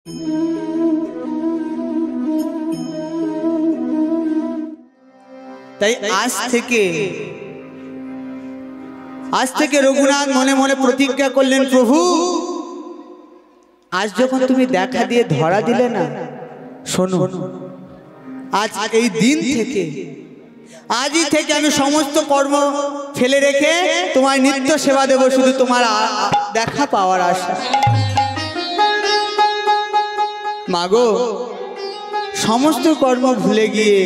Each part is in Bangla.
তাই আজ থেকে রঘুনাথ মনে মনে প্রতিজ্ঞা করলেন, প্রভু আজ যখন তুমি দেখা দিয়ে ধরা দিলে না, শোনো আজ এই দিন থেকে, আজই থেকে আমি সমস্ত কর্ম ফেলে রেখে তোমার নিত্য সেবা দেব, শুধু তোমার দেখা পাওয়ার আশা। মাগো, সমস্ত কর্ম ভুলে গিয়ে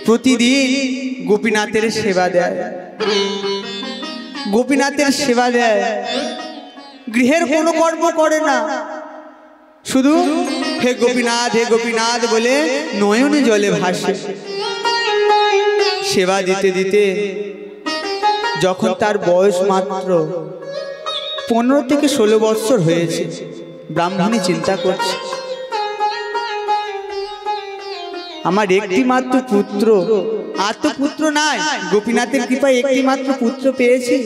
প্রতিদিন গোপীনাথের সেবা দেয়, গোপীনাথের সেবা দেয়, গৃহের কোনো কর্ম করে না, শুধু হে গোপীনাথ বলে নয়নে জলে ভাসে। সেবা দিতে দিতে যখন তার বয়স মাত্র 15 থেকে 16 বৎসর হয়েছে, ব্রাহ্মণী চিন্তা করছে, আমার একটি মাত্র পুত্র, আর তো পুত্র নাই, গোপীনাথের কৃপায় একটি মাত্র পুত্র পেয়েছি,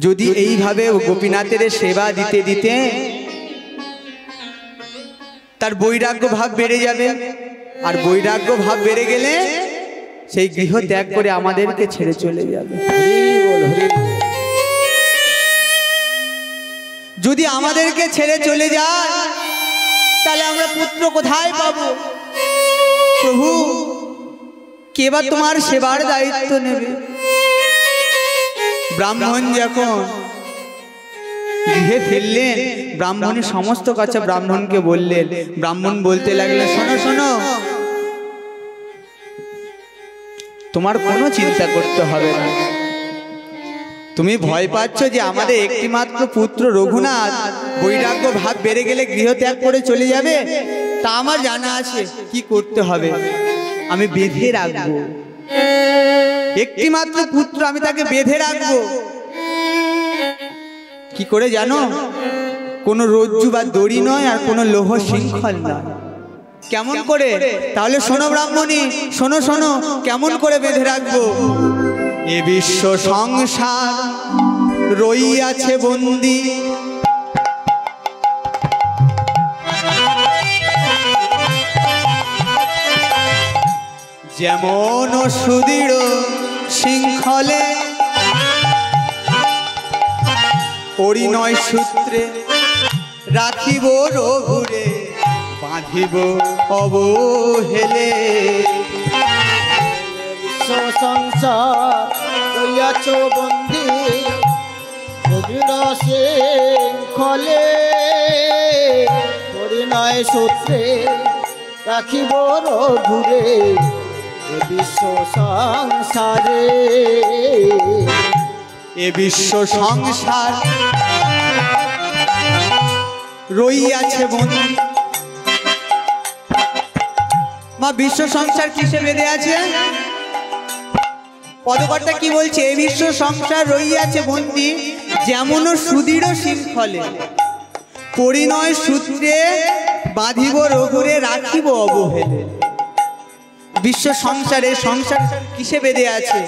যদি এইভাবে গোপীনাথের সেবা দিতে দিতে তার বৈরাগ্য ভাব বেড়ে যাবে, আর বৈরাগ্য ভাব বেড়ে গেলে সেই গৃহ ত্যাগ করে আমাদেরকে ছেড়ে চলে যাবে। যদি আমাদেরকে ছেড়ে চলে যায় তাহলে আমরা পুত্র কোথায় পাবো? প্রভু, কে বা তোমার সেবার দায়িত্ব নেবে? ব্রাহ্মণ যখন গৃহে ফিরলেন, ব্রাহ্মণের সমস্ত কথা ব্রাহ্মণকে বললেন। ব্রাহ্মণ বলতে লাগলেন, শোনো শোনো, তোমার কোনো চিন্তা করতে হবে না, তুমি ভয় পাচ্ছ যে আমাদের একটি মাত্র পুত্র রঘুনাথ বৈরাগ্য ভাব বেড়ে গেলে গৃহ ত্যাগ করে চলে যাবে, তা আমার জানা আছে কি করতে হবে, আমি বেঁধে রাখবো, একটি মাত্র পুত্র আমি তাকে বেঁধে রাখবো। কি করে জানো? কোনো রজ্জু বা দড়ি নয়, আর কোনো লৌহ শৃঙ্খল নয়। কেমন করে? তাহলে শোনো ব্রাহ্মণী, শোনো শোনো, কেমন করে বেঁধে রাখবো? এ বিশ্ব সংসার রইয়াছে বন্দী, যেমন সুদৃঢ় শৃঙ্খলে পরিণয় সূত্রে রাখিব রঘুরে, বাঁধিব অবহেলে। সংসার রইয়াছ বন্দী, সুদৃঢ় শৃঙ্খলে পরিণয় সূত্রে রাখিব রঘুরে, বিশ্ব সংসারে। এ বিশ্ব সংসার রইয়াছে বন্দী। মা, বিশ্ব সংসার কিসে বেঁধে আছে? পদকর্তা কি বলছে? এ বিশ্ব সংসার রইয়াছে বন্দী, যেমন সুদৃঢ় শৃঙ্খলে পরিণয় সূত্রে বাঁধিব রঘুরে, রাখিব অবহেলে। বিশ্ব সংসারে, সংসার কিসে বেঁধে আছে?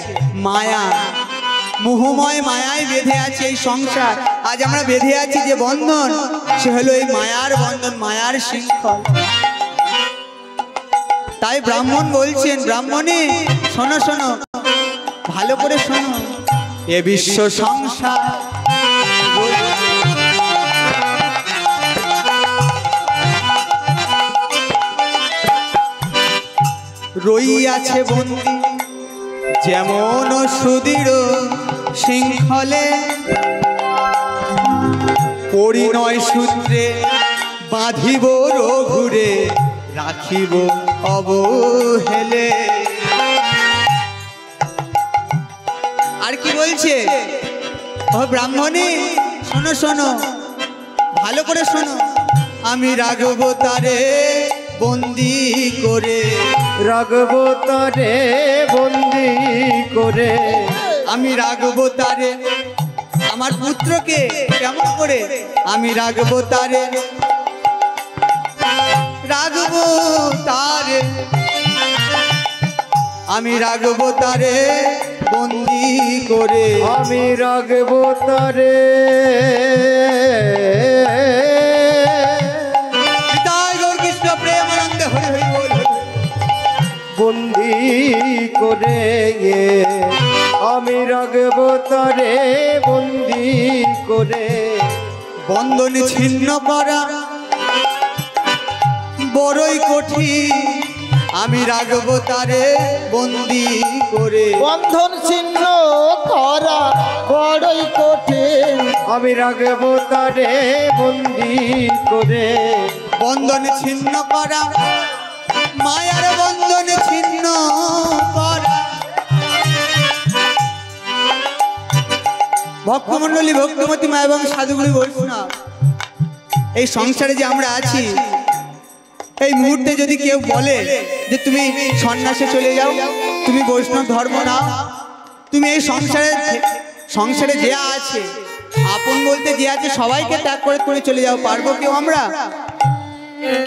মায়া, মোহময় মায়ায় বেঁধে আছে এই সংসার। আজ আমরা বেঁধে আছি যে বন্ধন, সে হলো এই মায়ার বন্ধন, মায়ার শৃঙ্খল। তাই ব্রাহ্মণ বলছেন, ব্রাহ্মণী শোনো শোনো, ভালো করে শোনো, এ বিশ্ব সংসার রইয়াছে বন্দী, যেমন সুদৃঢ় শৃঙ্খলে পরিণয় সূত্রে বাঁধিব রঘুরে, রাখিব অবহেলে। আর কি বলছে? ও ব্রাহ্মণী শোনো শোনো, ভালো করে শোনো, আমি রাখব তারে বন্দি করে, রাখব তারে বন্দি করে, আমি রাখব তারে, আমার পুত্রকে কেমন করে? আমি রাখব তারে, রাখব তারে, আমি রাখব তারে বন্দি করে, আমি রাখব তারে বন্দি করে আমি রাখবো তারে বন্দি করে। বন্ধন ছিন্ন করা বড়ই কঠিন, আমি রাখবো তারে বন্দি করে। বন্ধন ছিন্ন করা বড়ই কঠিন, আমি রাখবো তারে বন্দি করে। বন্ধন ছিন্ন করা, মায়ার বন্ধন ছিন্ন করা। ভক্তমণ্ডলী, ভক্তমতী মা এবং সাধুগুরু বৈষ্ণব, এই সংসারে যে আমরা আছি, এই মুহূর্তে যদি কেউ বলে যে তুমি সন্ন্যাসে চলে যাও, তুমি বৈষ্ণব ধর্ম নাও, তুমি এই সংসারে যে আছে, আপন বলতে যে আছে সবাইকে ত্যাগ করে চলে যাও, পারবো কেউ? আমরা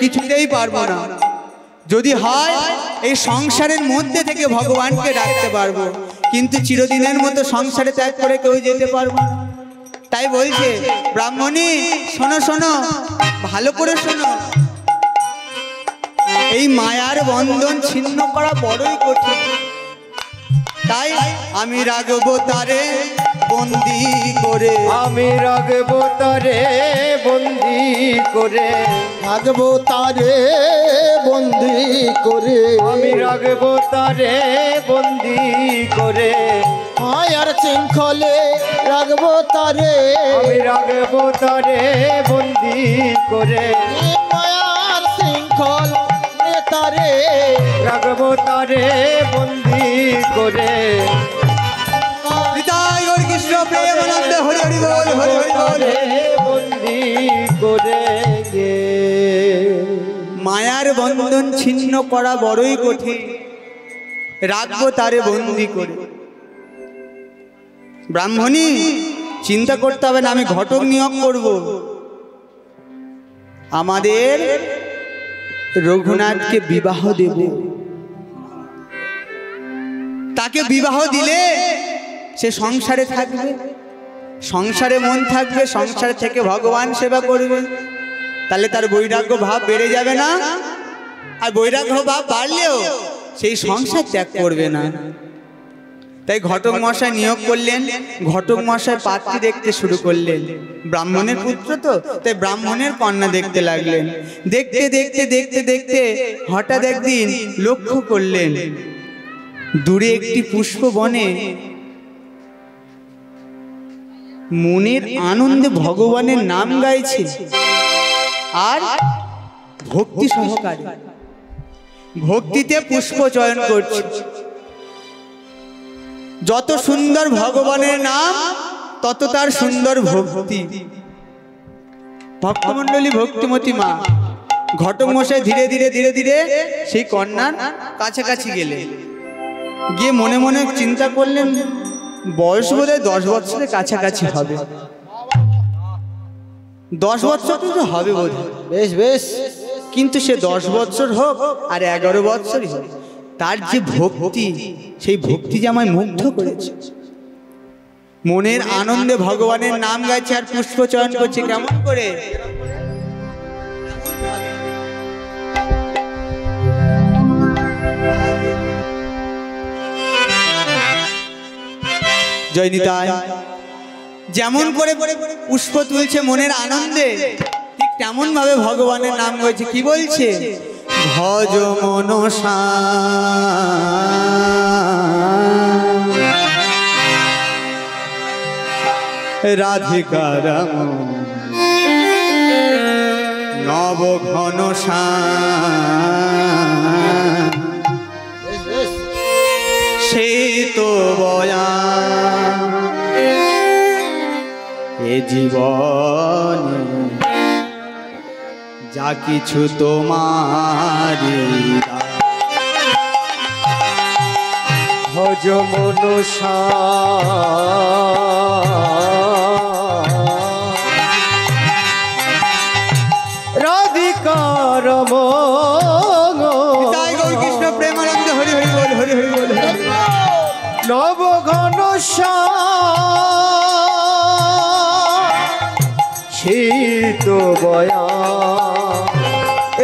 কিছুতেই পারবো না। যদি হয় এই সংসারের মধ্যে থেকে ভগবানকে ডাকতে পারবো, কিন্তু চিরদিনের মতো সংসারে ত্যাগ করে কেউ যেতে পারবো না। তাই বলছে ব্রাহ্মণী, শোনো শোনো, ভালো করে শোনো, এই মায়ার বন্ধন ছিন্ন করা বড়ই কঠিন। তাই আমি রাখবো তারে বন্দি করে, আমি রাখবো তারে বন্দি করে। রাখবো তারে বন্দি করে, আমি রাখবো তারে বন্দি করে। মায়ার শৃঙ্খলে রাখবো তারে, আমি রাখবো তারে বন্দি করে। মায়ার শৃঙ্খল তারে রাখবো তারে বন্দি করে। কৃষ্ণ প্রেমানন্দ হরি হরি বল, হরি হরি বল। বন্দি করে মায়ার বন্ধন ছিন্ন করা বড়ই কঠিন, রাখবো তারে বন্দি করে। ব্রাহ্মণী, চিন্তা করতে হবে না, আমি ঘটক নিয়োগ করব। আমাদের রঘুনাথকে বিবাহ দেব, তাকে বিবাহ দিলে সে সংসারে থাকবে, সংসারে মন থাকবে, সংসার থেকে ভগবান সেবা করবে, তাহলে তার বৈরাগ্য ভাব বেড়ে যাবে না? আর বৈরাগ্য ভাব বাড়লেও সেই সংসার ত্যাগ করবে না। তাই ঘটক মশাই নিয়োগ করলেন, ঘটক মশাই পাত্রী দেখতে শুরু করলেন। ব্রাহ্মণের পুত্র তো, তাই ব্রাহ্মণের কন্যা দেখতে লাগলেন। দেখতে দেখতে দেখতে দেখতে হঠাৎ একদিন লক্ষ্য করলেন দূরে একটি পুষ্প বনে মনের আনন্দে ভগবানের নাম গাইছে, আর ভক্তি সহকারে ভক্তিতে পুষ্প চয়ন করছে। যত সুন্দর ভগবানের নাম, তত তার সুন্দর ভক্তি। ভক্তমণ্ডলী, ভক্তিমতী মা, ঘটক মশাই ধীরে ধীরে ধীরে ধীরে সেই কন্যার কাছাকাছি গেলে, গিয়ে মনে মনে চিন্তা করলেন বয়স বোধহয় 10 বছরের কাছাকাছি হবে, 10 বছর তো হবে বোধহয়। বেশ বেশ, কিন্তু সে 10 বছর হোক আর 11 বছরই হোক, তার যে ভক্তি, সেই ভক্তি যে আমায় মুগ্ধ করেছে। মনের আনন্দে ভগবানের নাম গাইছে আর পুষ্প চয়ন করছে। কেমন করে? জয় নিতাই। যেমন করে পুষ্প তুলছে মনের আনন্দে, ঠিক তেমন ভাবে ভগবানের নাম গাইছে। কি বলছে? ভজ মনসা রাধিকার নব ঘনসা সে তো বয়া এ জীবন যা কিছু তোমারি ভজ মনসা রাধিকার কৃষ্ণ প্রেমানন্দ হরি হরি বল, হরি হরি বল। নব ঘনসা শীত বয়া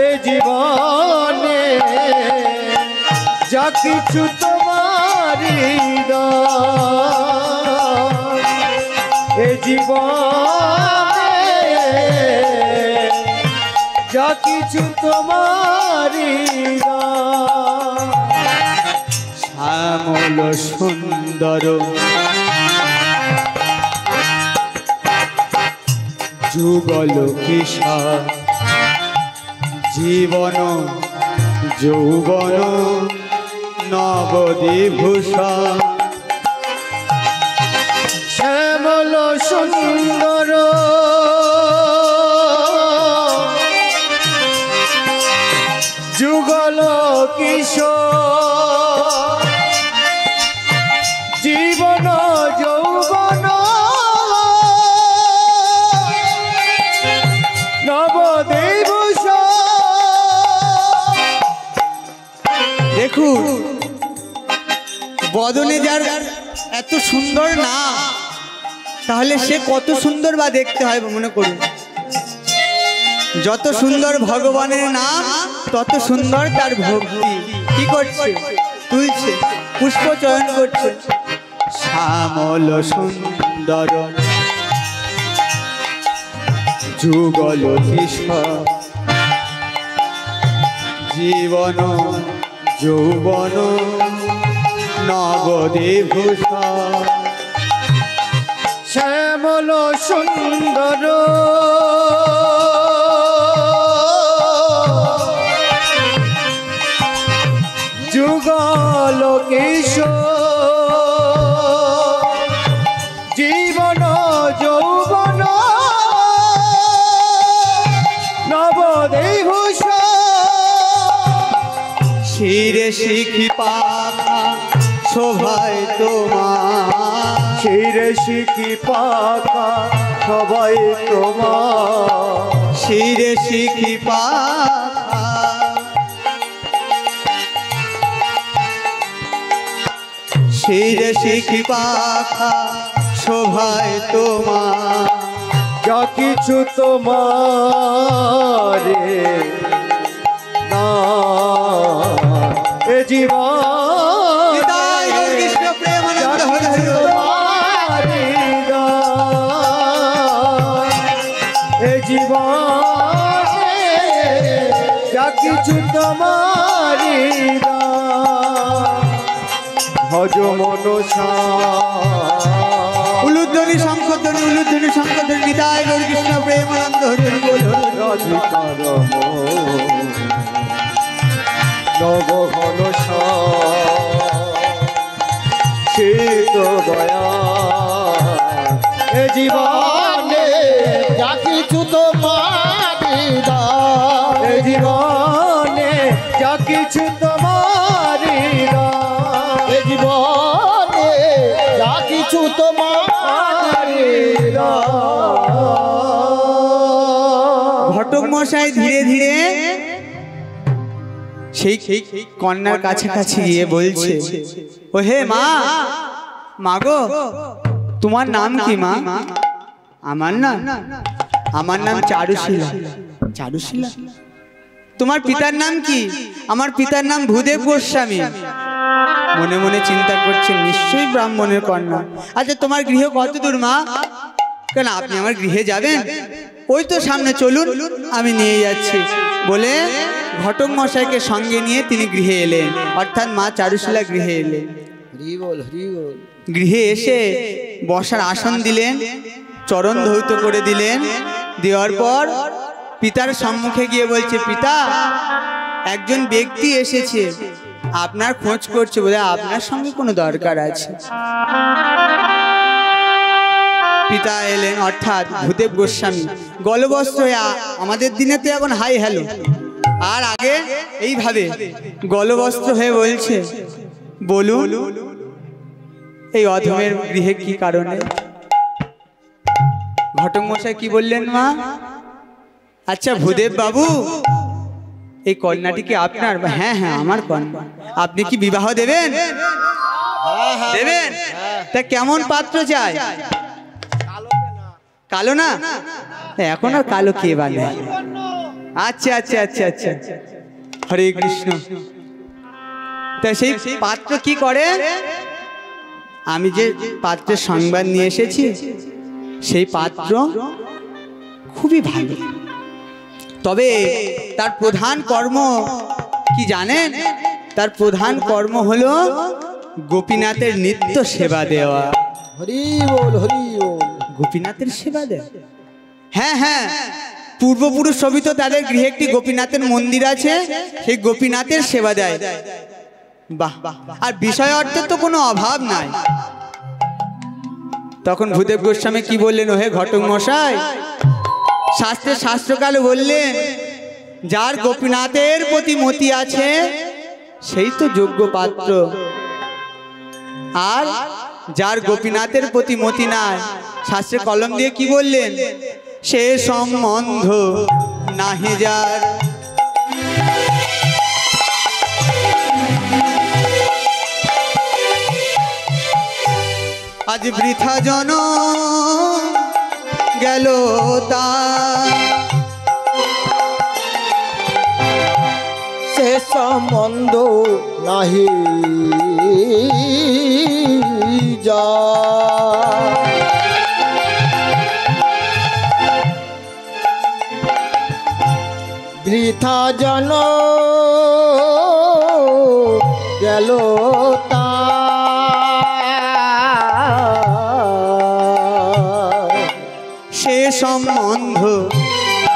এ জীবনে যা কিছু তোমারি দান এ জীবনে যা কিছু তোমারি দান শ্যামল সুন্দর যুগল কিশোর জীবন যৌবন নবদ্বীভূষণ শ্যামল সুন্দর যুগল কিশোর জীবন যৌবন নবদ্বীভূষণ দেখুন বদনে যার এত সুন্দর না তাহলে সে কত সুন্দর বা দেখতে হয় মনে করুন। যত সুন্দর ভগবানের নাম তত সুন্দর তার ভক্তি। কি করছে? তুলছে, পুষ্প চয়ন করছে। শ্যামল সুন্দর যুগল কিশোর জীবন যৌবন নবদ্বীভূষণ শ্যামল সুন্দর যুগল কিশোর জীবন যৌবন নবদ্বীভূষণ শিরে শিখি পাখা শোভায় তোমার শিরে শিখি পাকা সবাই তোমার শিরে শিখি পাখা শিরে শিখি পাখা শোভায় তোমার যা কিছু তোমার না এ জীবন নিতাই গৌর কৃষ্ণ প্রেমানন্দ হরি হরি বল। তোমারি দান এ জীবনে যা কিছু তোমারি দান ভজ মনসা উলুধ্বনি শঙ্খধ্বনি উলুধ্বনি শঙ্খধ্বনি নিতাই গৌর কৃষ্ণ প্রেমানন্দ হরি হরি বল। রাধিকার নব ঘন শীত দয়া এ জীবনে যা কিছু তোমারি দান এ জীবনে যা কিছু তোমারি দান এ জীবনে যা কিছু তোমারি দান ঘটক মশাই ধীরে ধীরে সেই কন্যার কাছাকাছি গিয়ে বলছে, ও হে মা, মা গো তোমার নাম কি মা? আমার নাম চারুশীলা। চারুশীলা? তোমার পিতার নাম কি? আমার পিতার নাম ভূদেব গোস্বামী। মনে মনে চিন্তা করছে নিশ্চয়ই ব্রাহ্মণের কন্যা। আচ্ছা তোমার গৃহ কত দূর মা? কেন আপনি আমার গৃহে যাবেন? ওই তো সামনে, চলুন আমি নিয়ে যাচ্ছি বলে ঘটক মশাইকে সঙ্গে নিয়ে তিনি গৃহে এলেন, অর্থাৎ মা চারুশীলা গৃহে এলেন। গৃহে এসে বসার আসন দিলেন, চরণ ধৌত করে দিলেন। দেওয়ার পর পিতার সম্মুখে গিয়ে বলছে, পিতা একজন ব্যক্তি এসেছে আপনার খোঁজ করছে, বলে আপনার সঙ্গে কোনো দরকার আছে। পিতা এলেন, অর্থাৎ ভূদেব গোস্বামী গলবস্ত্র হয়ে। আমাদের দিনে তো এখন হাই হ্যালো, আর আগে এইভাবে গলবস্ত্র হয়ে বলছে, বলুন এই অধমের গৃহে কি কারণে? ঘটক মশাই কি বললেন মা? আচ্ছা ভূদেব বাবু, এই কন্যাটি কি আপনার? হ্যাঁ হ্যাঁ আমার কন্যা। আপনি কি বিবাহ দেবেন? দেবেন? তা কেমন পাত্র চাই? কালো না? এখন আর কালো কে বানায়? আচ্ছা আচ্ছা আচ্ছা আচ্ছা, হরে কৃষ্ণ। তা সেই পাত্র কি করে, আমি যে পাত্রের সংবাদ নিয়ে এসেছি সেই পাত্র খুবই ভালো, তবে তার প্রধান কর্ম কি জানেন? তার প্রধান কর্ম হলো গোপীনাথের নিত্য সেবা দেওয়া। হরি বল, হরি বল। গোপীনাথের সেবা দেয়? হ্যাঁ হ্যাঁ, পূর্বপুরুষ সবই তো তাদের গৃহে একটি গোপীনাথের মন্দির আছে, সেই গোপীনাথের সেবা দেয়। বাহ, আর বিষয় অর্থের তো কোনো অভাব নাই। তখন ভূদেব গোস্বামী কি বললেন, ওহে ঘটক মশাই, শাস্ত্রে শাস্ত্রকালে বললেন যার গোপীনাথের প্রতি মতি আছে সেই তো যোগ্য পাত্র, আর যার গোপীনাথের প্রতি মতি নাই, শাস্ত্রে কলম দিয়ে কি বললেন, সে সম্বন্ধ নাহি যার। আজ বৃথা জনম গেল তার, সে সম্বন্ধ নাহি যা। বৃথা জন গেল তার, সে সম্বন্ধ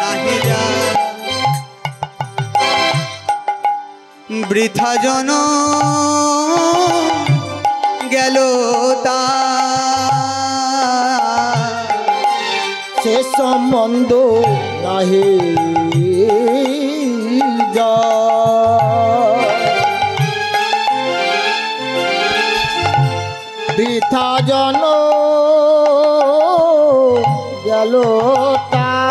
নাহি যার। বৃথা জন গেল তার, সে সম্বন্ধ নাহি যা। বৃথা জন গেল তার,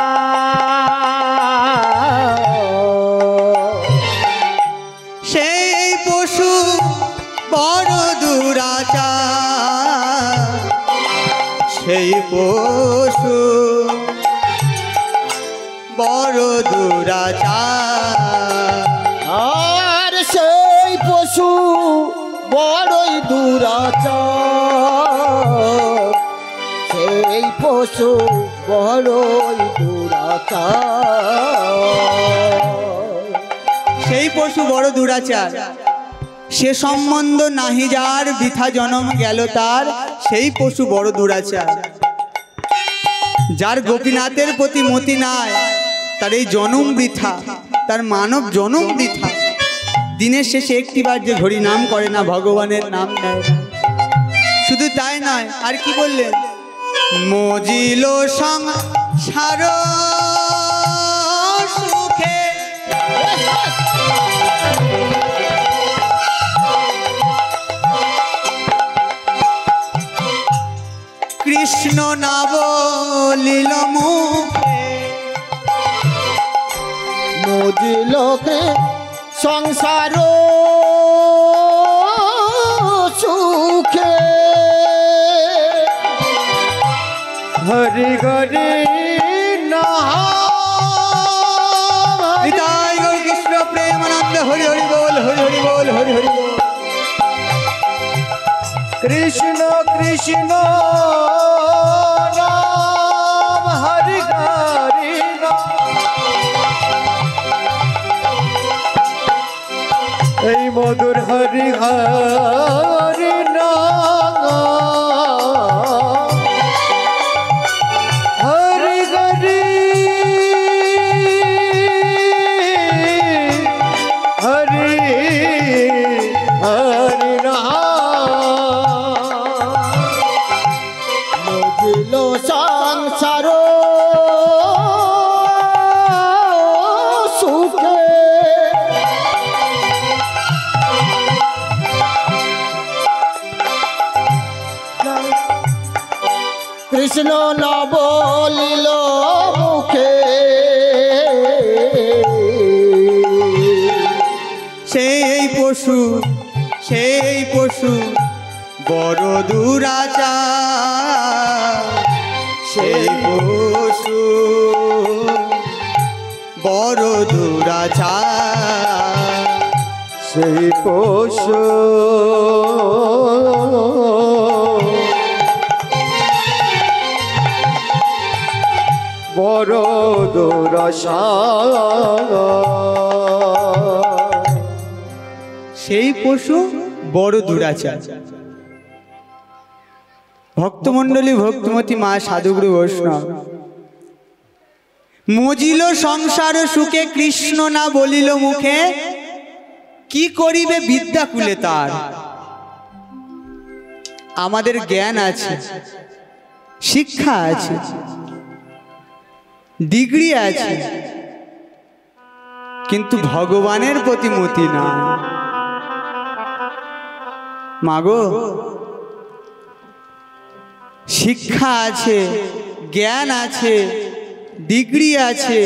সেই পশু বড় দুরাচার, সেই পশু বড় দুরাচার। আর সেই পশু বড়ই দুরাচার, সেই পশু বড়ই দুরাচার। সেই পশু বড় দুরাচার, সে সম্বন্ধ নাহি যার, বৃথা জনম গেল তার, সেই পশু বড় দুরাচার। যার গোপীনাথের প্রতি মতি নাই, তার এই জনম বৃথা, তার মানব জনম বৃথা। দিনের শেষে একটিবার যে হরি নাম করে না, ভগবানের নাম নেয় না। শুধু তাই নয়, আর কি বললেন, মজিল সংসার সুখে, কৃষ্ণ নাম লীল মুখে। মজিলোকে সংসার সুখে, হরি হরি নিতাই গৌর কৃষ্ণ প্রেমানন্দ, হরি হরি বল, হরি হরি বল, হরি হরি বল। কৃষ্ণ কৃষ্ণ রাম, হরি হরি রাম। এই মধুর হরি হরি নাম, হরি হরি হরি হরি নাম। মজিল সংসার সুখে, কৃষ্ণ না বলিল মুখে, সেই পশু, সেই পশু বড় দুরাচার, সেই পশু বড় দুরাচার। সেই পশু বড় দুরাশা, সেই পশু বড় দুরাচার। ভক্তমণ্ডলী, ভক্তিমতী মা, সাধুগুরু বৈষ্ণব, মজিল সংসার সুখে কৃষ্ণ না বলিল মুখে, কি করিবে বিদ্যা কুলে তার। আমাদের জ্ঞান আছে, শিক্ষা আছে, ডিগ্রি আছে, কিন্তু ভগবানের প্রতি মতি না। মাগো, শিক্ষা আছে, জ্ঞান আছে, ডিগ্রি আছে,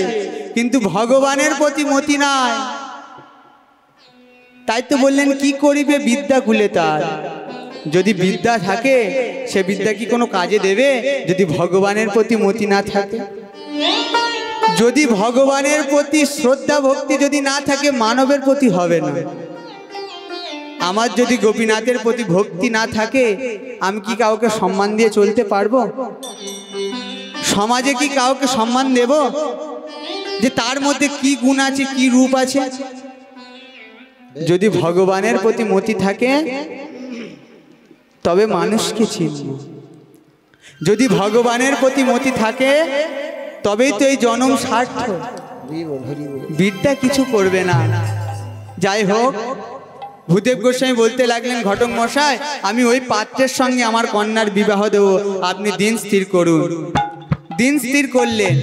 কিন্তু ভগবানের প্রতি মতি নাই। তাই তো বললেন কি করিবে বিদ্যা কুলে তার। যদি বিদ্যা থাকে সে বিদ্যা কি কোনো কাজে দেবে যদি ভগবানের প্রতি মতি না থাকে? যদি ভগবানের প্রতি শ্রদ্ধা ভক্তি যদি না থাকে, মানবের প্রতি হবে না। আমার যদি গোপীনাথের প্রতি ভক্তি না থাকে, আমি কি কাউকে সম্মান দিয়ে চলতে পারবো? সমাজে কি কাউকে সম্মান দেব যে তার মধ্যে কি গুণ আছে, কি রূপ আছে? যদি ভগবানের প্রতি মতি থাকে তবে মানুষকে চিনব। যদি ভগবানের প্রতি মতি থাকে তবেই তো এই জনম সার্থক। বিদ্যা কিছু করবে না। যাই হোক, ভূদেব গোস্বামী বলতে লাগলেন, ঘটক মশাই, আমি ওই পাত্রের সঙ্গে আমার কন্যার বিবাহ দেব, আপনি দিন স্থির করুন। দিন স্থির করলেন।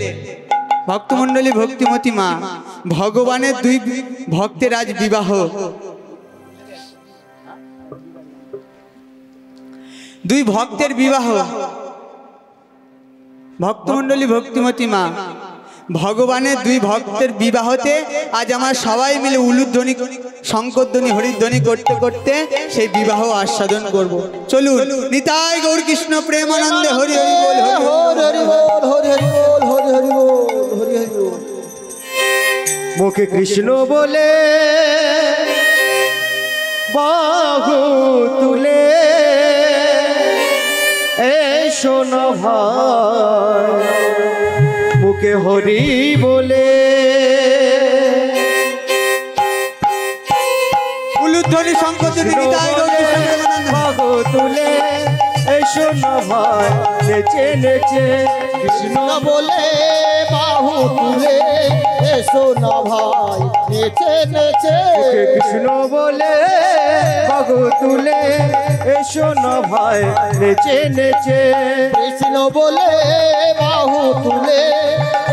ভক্তমণ্ডলী, ভক্তিমতী মা, ভগবানের দুই ভক্তের আজ বিবাহ। দুই ভক্তের বিবাহ। ভক্তমণ্ডলী, ভক্তিমতী মা, ভগবানের দুই ভক্তের বিবাহতে আজ আমরা সবাই মিলে উলুধ্বনি, শঙ্করধ্বনি, হরিধ্বনি করতে করতে সেই বিবাহ আস্বাদন করব। চলুন, নিতাই গৌর কৃষ্ণ প্রেমানন্দে হরি হরি বল, হরি বল, হরি হরি বল, হরি হরি বল, হরি হরি বল। মুখে কৃষ্ণ বলে বাহু তুলে এসো না ভাই, মুখে হরি বলে উলুধ্বনি, শঙ্করধ্বনি, নিতাই গৌর কৃষ্ণ প্রেমানন্দে বাহু তুলে এসো না ভাই, নেচে নেচে কৃষ্ণ বলে বাহু তুলে এসো না ভাই, নেচে নেচে কৃষ্ণ বলে বাহু তুলে এসো না ভাই, নেচে নেচে কৃষ্ণ বলে বাহু তুলে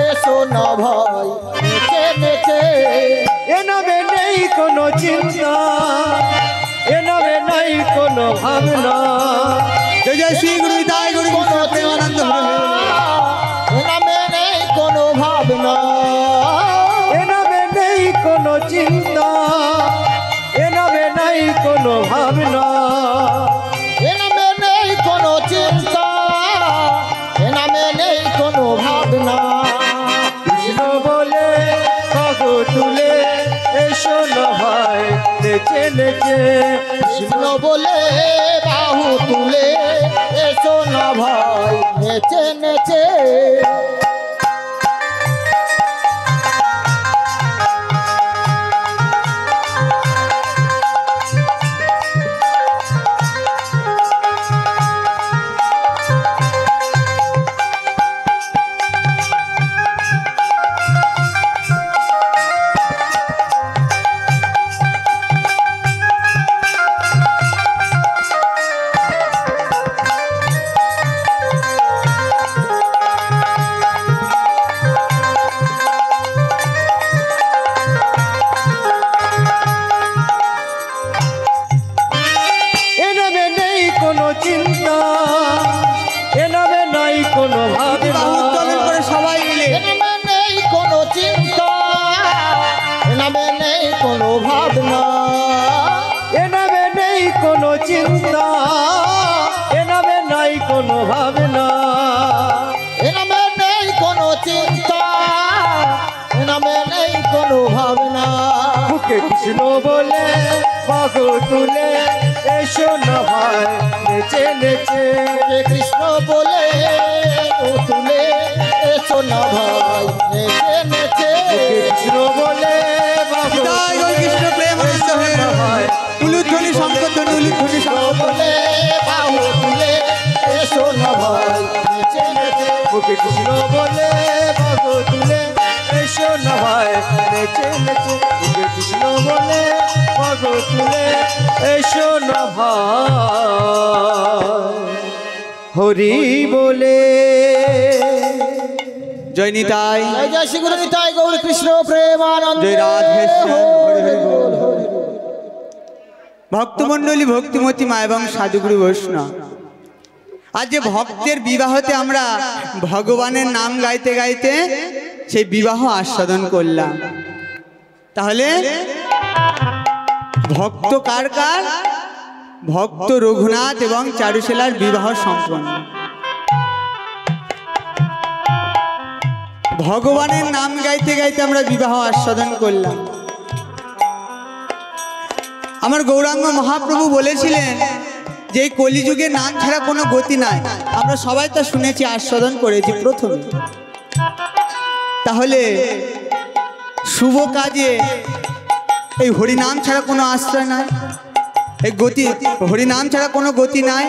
এসো না ভাই, নেচে নেচে। এ নামে নেই কোনো চিন্তা, এ নামে নাই কোনো ভাবনা, জয় জয় শ্রী গুরু নিতাই গৌর কৃষ্ণ প্রেমানন্দে হরি হরি। এ নামে নেই কোনো ভাবনা, এ নামে নেই কোনো চিন্তা, এ নামে নাই কোনো ভাবনা, এ নামে নেই কোনো চিন্তা, এ নামে নেই কোনো ভাবনা। কৃষ্ণ বলে বাহু তুলে এসো না ভাই, নেচে নেচে কৃষ্ণ বলে বাহু তুলে এসো না ভাই, নেচে নেচে। চিন্তা, এ নামে নাই কোনো ভাবনা, উত্তোলন করে সবাই মিলে এ নামে নেই কোনো চিন্তা, এ নামে নেই কোনো ভাবনা, এ নামে নেই কোনো চিন্তা, এ নামে নাই কোনো ভাবনা, এ নামে নেই কোনো চিন্তা, এ নামে নেই কোনো ভাবনা। ওকে কৃষ্ণ বলে বাহু তুলে এসো না ভাই নেচে নেচে। ওকে কৃষ্ণ বলে বাহু তুলে এসো না ভাই নেচে নেচে। ওকে কৃষ্ণ বলে বাহু জয় গো কৃষ্ণ প্রেম হরিত হয়ে ভাই উলুধ্বনি শঙ্করধ্বনি উলুধ্বনি শঙ্কর বলে বাহু তুলে এসো না ভাই নেচে নেচে। ওকে কৃষ্ণ বলে বাহু তুলে এসো না ভাই নেচে নেচে। ওকে কৃষ্ণ বলে বাহু তুলে এসো না ভাই হরি বলে। জয় নিতাই জয় জয় শ্রী গুরু নিতাই গৌর কৃষ্ণ প্রেমানন্দ। জয় রাধেশ্যাম হরি হরি বল। হরি বল। ভক্তমণ্ডলী ভক্তিমতী মা এবং সাধুগুরু বৈষ্ণব, আজ যে ভক্তের বিবাহতে আমরা ভগবানের নাম গাইতে গাইতে সেই বিবাহ আস্বাদন করলাম, তাহলে ভক্ত কার কার? ভক্ত রঘুনাথ এবং চারুশীলার বিবাহ সম্পন্ন। ভগবানের নাম গাইতে গাইতে আমরা বিবাহ আস্বাদন করলাম। আমার গৌরাঙ্গ মহাপ্রভু বলেছিলেন যে এই কলিযুগে নাম ছাড়া কোনো গতি নাই। আমরা সবাই তা শুনেছি, আস্বাদন করেছি প্রথমে। তাহলে শুভ কাজে এই হরিনাম ছাড়া কোনো আশ্রয় নাই, এই গতি হরিনাম ছাড়া কোনো গতি নাই।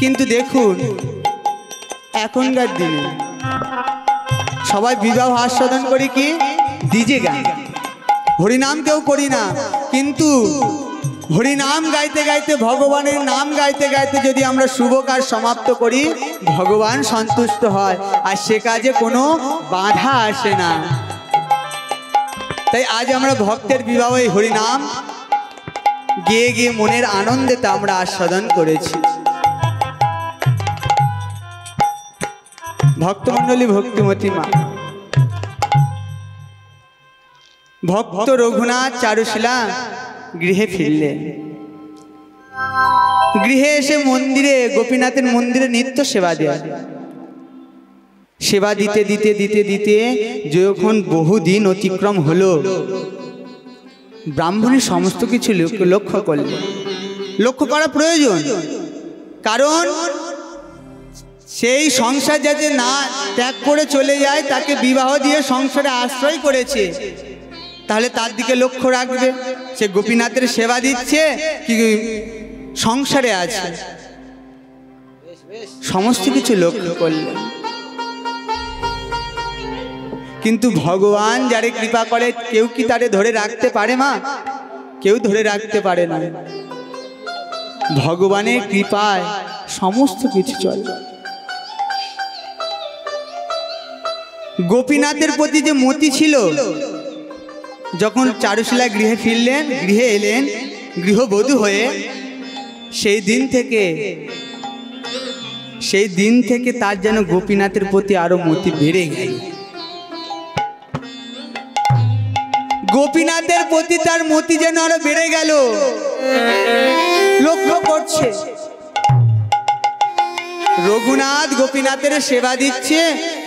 কিন্তু দেখুন এখনকার দিনে সবাই বিবাহ আস্বাদন করি কি ডিজে গান, হরিনাম কেউ করি না। কিন্তু হরিনাম গাইতে গাইতে ভগবানের নাম গাইতে গাইতে যদি আমরা শুভ কাজ সমাপ্ত করি, ভগবান সন্তুষ্ট হয় আর সে কাজে কোনো বাধা আসে না। তাই আজ আমরা ভক্তের বিবাহ এই হরিনাম গেয়ে গিয়ে মনের আনন্দে তা আমরা আস্বাদন করেছি। ভক্তমণ্ডলী ভক্তিমতী মা, ভক্ত রঘুনাথ চারুশীলা গৃহে ফিরলেন। গৃহে এসে মন্দিরে, গোপীনাথের মন্দিরে নিত্য সেবা দেয়। সেবা দিতে দিতে দিতে দিতে যখন বহুদিন অতিক্রম হলো, ব্রাহ্মণের সমস্ত কিছু লক্ষ্য করলেন। লক্ষ্য করা প্রয়োজন, কারণ সেই সংসার যাতে না ত্যাগ করে চলে যায়, তাকে বিবাহ দিয়ে সংসারে আশ্রয় করেছে, তাহলে তার দিকে লক্ষ্য রাখবে। সে গোপীনাথের সেবা দিচ্ছে কি সংসারে আছে, সমস্ত কিছু লক্ষ্য করলেন। কিন্তু ভগবান যারে কৃপা করে কেউ কি তারে ধরে রাখতে পারে মা? কেউ ধরে রাখতে পারে না। ভগবানের কৃপায় সমস্ত কিছু চলে। গোপীনাথের প্রতি যে মতি ছিল, যখন চারুশীলা গৃহে ফিরলেন, গৃহে এলেন গৃহবধূ হয়ে, সেই দিন থেকে তার যেন গোপীনাথের প্রতি আরো মতি বেড়ে গেল। গোপীনাথের প্রতি তার মতি যেন আরো বেড়ে গেল। লক্ষ্য করছে রঘুনাথ গোপীনাথের সেবা দিচ্ছে,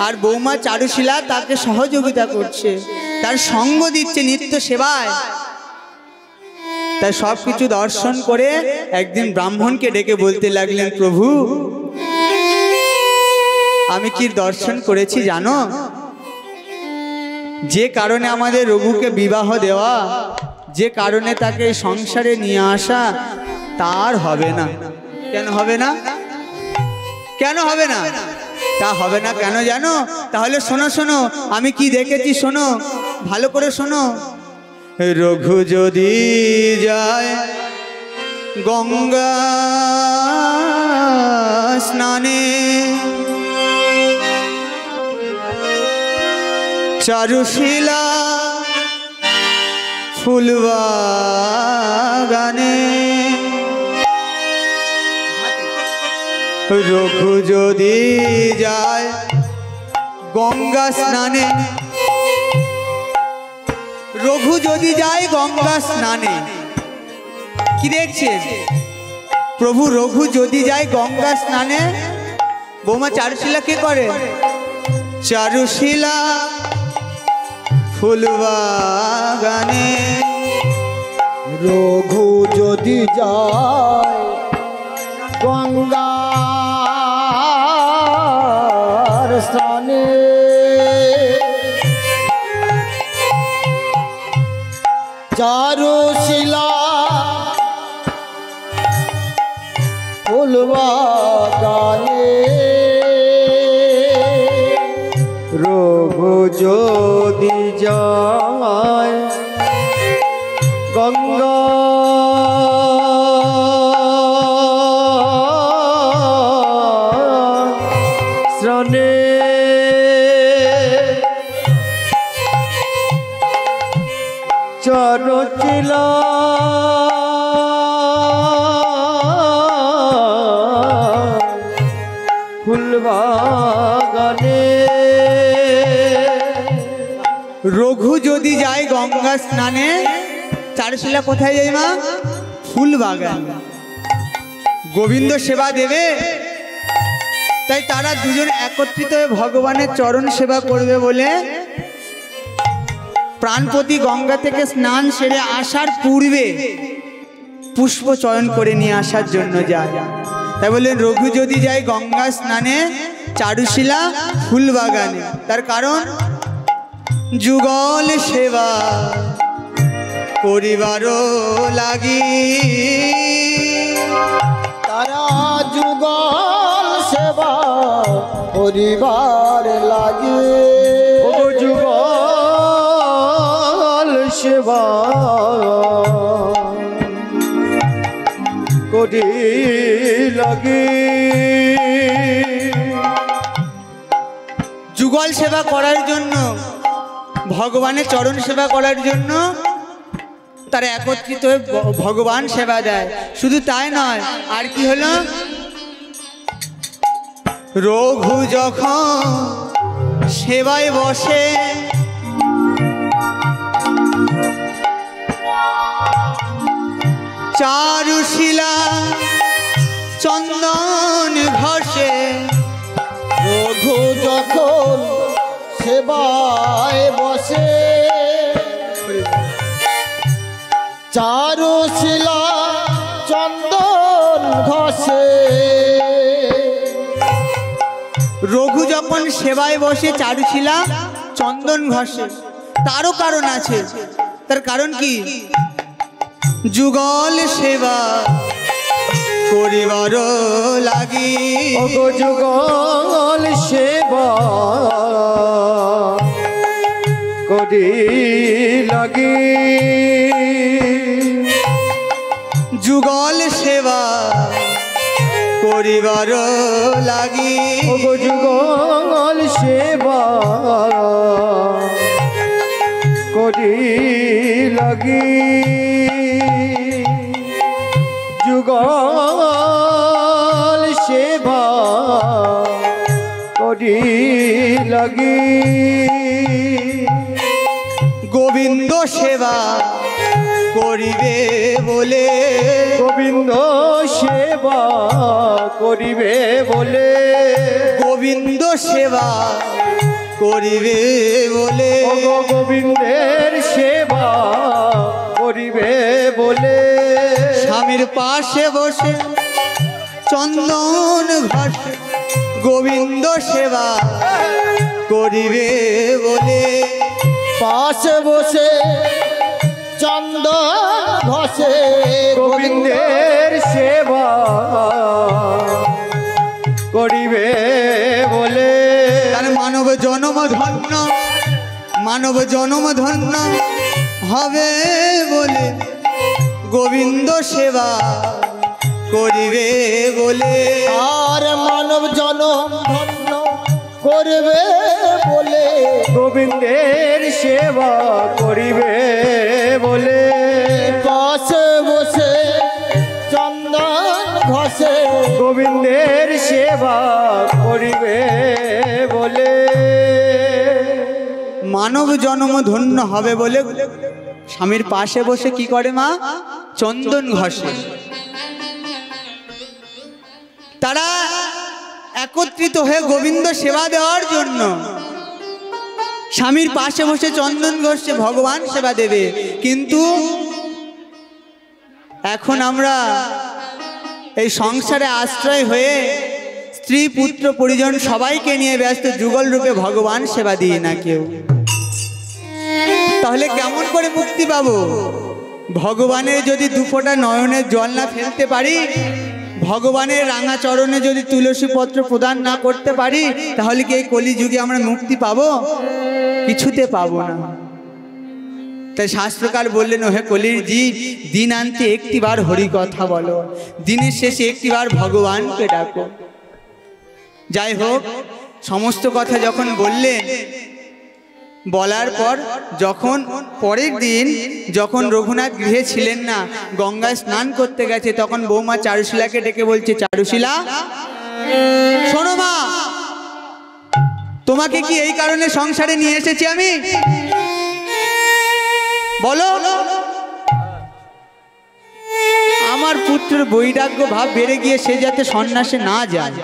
আর বৌমা চারুশীলা তাকে সহযোগিতা করছে, তার সঙ্গ দিচ্ছে নিত্য সেবায়। তাই সবকিছু দর্শন করে একদিন ব্রাহ্মণকে ডেকে বলতে লাগলেন, প্রভু আমি কি দর্শন করেছি জানো? যে কারণে আমাদের রঘুকে বিবাহ দেওয়া, যে কারণে তাকে সংসারে নিয়ে আসা, তার হবে না। কেন হবে না? কেন হবে না? তা হবে না কেন জানো? তাহলে শোনো শোনো, আমি কি দেখেছি শোনো, ভালো করে শোনো। রঘু যদি যায় গঙ্গা স্নানে, চারুশীলা ফুলবাগানে, রঘু যদি যায় গঙ্গা স্নানে, রঘু যদি যায় গঙ্গা স্নানে। কি দেখছেন প্রভু? রঘু যদি যায় গঙ্গা স্নানে, বৌমা চারুশীলা কি করে? চারুশীলা ফুল বাগানে। রঘু যদি যায় গঙ্গার স্থানে, চারুশিলা ফুল বাগানে। রঘু যদি যায় গঙ্গা স্নানে, চারুশিলা ফুল বাগানে। রঘু যদি যায় গঙ্গা স্নানে, চারুশিলা কোথায় যায় মা? ফুল বাগান। গোবিন্দ সেবা দেবে, তাই তারা দুজন একত্রিত হয়ে ভগবানের চরণ সেবা করবে বলে প্রাণপতি গঙ্গা থেকে স্নান সেরে আসার পূর্বে পুষ্প চয়ন করে নিয়ে আসার জন্য যায়। তাই বললেন রঘু যদি যায় গঙ্গা স্নানে, চারুশিলা ফুল বাগানে। তার কারণ যুগল সেবা করিবারও লাগি। তারা যুগল সেবা করিবার লাগে। ও যুগল সেবা করি লাগে। যুগল সেবা করার জন্য, ভগবানের চরণ সেবা করার জন্য তারা একত্রিত হয়ে ভগবান সেবা দেয়। শুধু তাই নয়, আর কি হলো, রঘু যখন সেবায় বসে চারুশিলা চন্দন ঘষে। রঘু যখন সেবায় বসে চারুশিলা চন্দন ঘষে। রঘু যখন সেবায় বসে চারুশিলা চন্দন ঘষে, তারও কারণ আছে। তার কারণ কি, যুগল সেবা করিবার লাগি। ওগো যুগল সেবা করি লাগি। যুগল সেবা করিবার লাগি। ওগো যুগল সেবা করি লাগি। যুগল সেবা করি লাগি। গোবিন্দ সেবা করিবে বলে, গোবিন্দ সেবা করিবে বলে। গোবিন্দ সেবা করিবে বলে। ওগো গোবিন্দের সেবা করিবে বলে। স্বামীর পাশে বসে চন্দন ঘষে গোবিন্দ সেবা করিবে বলে। পাশে বসে চন্দন ঘষে গোবিন্দের সেবা করিবে বলে। তার মানব জন্ম ধন্য, মানব জন্ম ধন্য হবে বলে গোবিন্দ সেবা করিবে বলে। আর মানব জনম ধন্য করবে বলে গোবিন্দের সেবা করিবে বলে। পাশে বসে চন্দন ঘষে গোবিন্দের সেবা করিবে বলে। মানব জন্ম ধন্য হবে বলে স্বামীর পাশে বসে কি করে মা? চন্দন ঘষে। তারা একত্রিত হয়ে গোবিন্দ সেবা দেওয়ার জন্য স্বামীর পাশে বসে চন্দন ঘষছে, ভগবান সেবা দেবে। কিন্তু এখন আমরা এই সংসারে আশ্রয় হয়ে স্ত্রী পুত্র পরিজন সবাইকে নিয়ে ব্যস্ত, যুগল রূপে ভগবান সেবা দিই না কেউ। তাহলে কেমন করে মুক্তি পাবো? ভগবানের যদি দুফোঁটা নয়নের জল না ফেলতে পারি, ভগবানের রাঙা চরণে যদি তুলসী পত্র প্রদান না করতে পারি, তাহলে কি এই কলিযুগে আমরা মুক্তি পাবো? কিছুতে পাবো না। তাই শাস্ত্রকার বললেন, ওহে কলির জীব, দিন আনতে একটিবার হরি কথা বলো, দিনের শেষে একটিবার ভগবানকে ডাকো। যাই হোক, সমস্ত কথা যখন বললেন, বলার পর যখন পরের দিন যখন রঘুনাথ গৃহে ছিলেন না, গঙ্গায় স্নান করতে গেছে, তখন বৌমা চারুশীলাকে ডেকে বলছে, চারুশীলা শোনো মা, তোমাকে কি এই কারণে সংসারে নিয়ে এসেছি আমি? বলো। আমার পুত্রের বৈরাগ্য ভাব বেড়ে গিয়ে সে যাতে সন্ন্যাসে না যায়,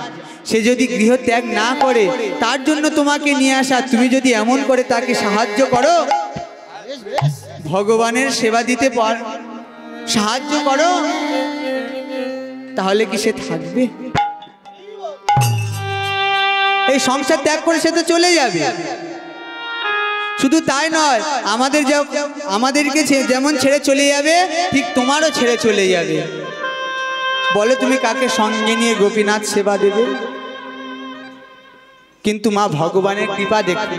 সে যদি গৃহ ত্যাগ না করে, তার জন্য তোমাকে নিয়ে আসা। তুমি যদি এমন করে তাকে সাহায্য করো, ভগবানের সেবা দিতে সাহায্য করো, তাহলে কি সে থাকবে? এই সংসার ত্যাগ করে সে তো চলে যাবে। শুধু তাই নয়, আমাদেরকে যেমন ছেড়ে চলে যাবে, ঠিক তোমারও ছেড়ে চলে যাবে। বলে তুমি কাকে সঙ্গে নিয়ে গোপীনাথ সেবা দেবে? কিন্তু মা ভগবানের কৃপা দেখে,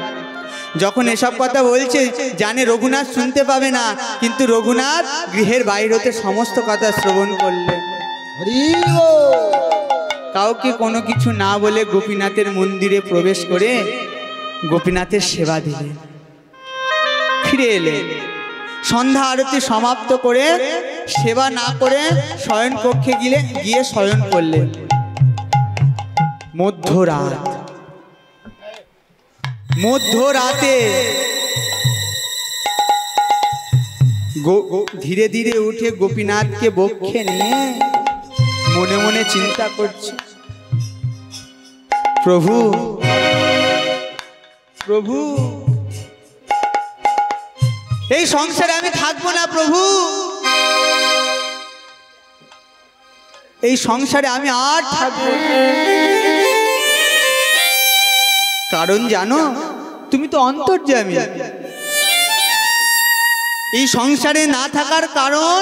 যখন এসব কথা বলছে, জানে রঘুনাথ শুনতে পাবে না, কিন্তু রঘুনাথ গৃহের বাইরে হতে সমস্ত কথা শ্রবণ করলেন। কাউকে কোনো কিছু না বলে গোপীনাথের মন্দিরে প্রবেশ করে গোপীনাথের সেবা দিলেন। ফিরে এলেন, সন্ধ্যা আরতি সমাপ্ত করে সেবা না করে শয়ন কক্ষে গিয়ে শয়ন করলেন। মধ্যরাতে ধীরে ধীরে উঠে গোপীনাথকে বক্ষে নিয়ে মনে মনে চিন্তা করছে, প্রভু প্রভু, এই সংসারে আমি থাকবো না প্রভু, এই সংসারে আমি আর থাকবো না। কারণ জানো, তুমি তো অন্তর্যামী। এই সংসারে না থাকার কারণ,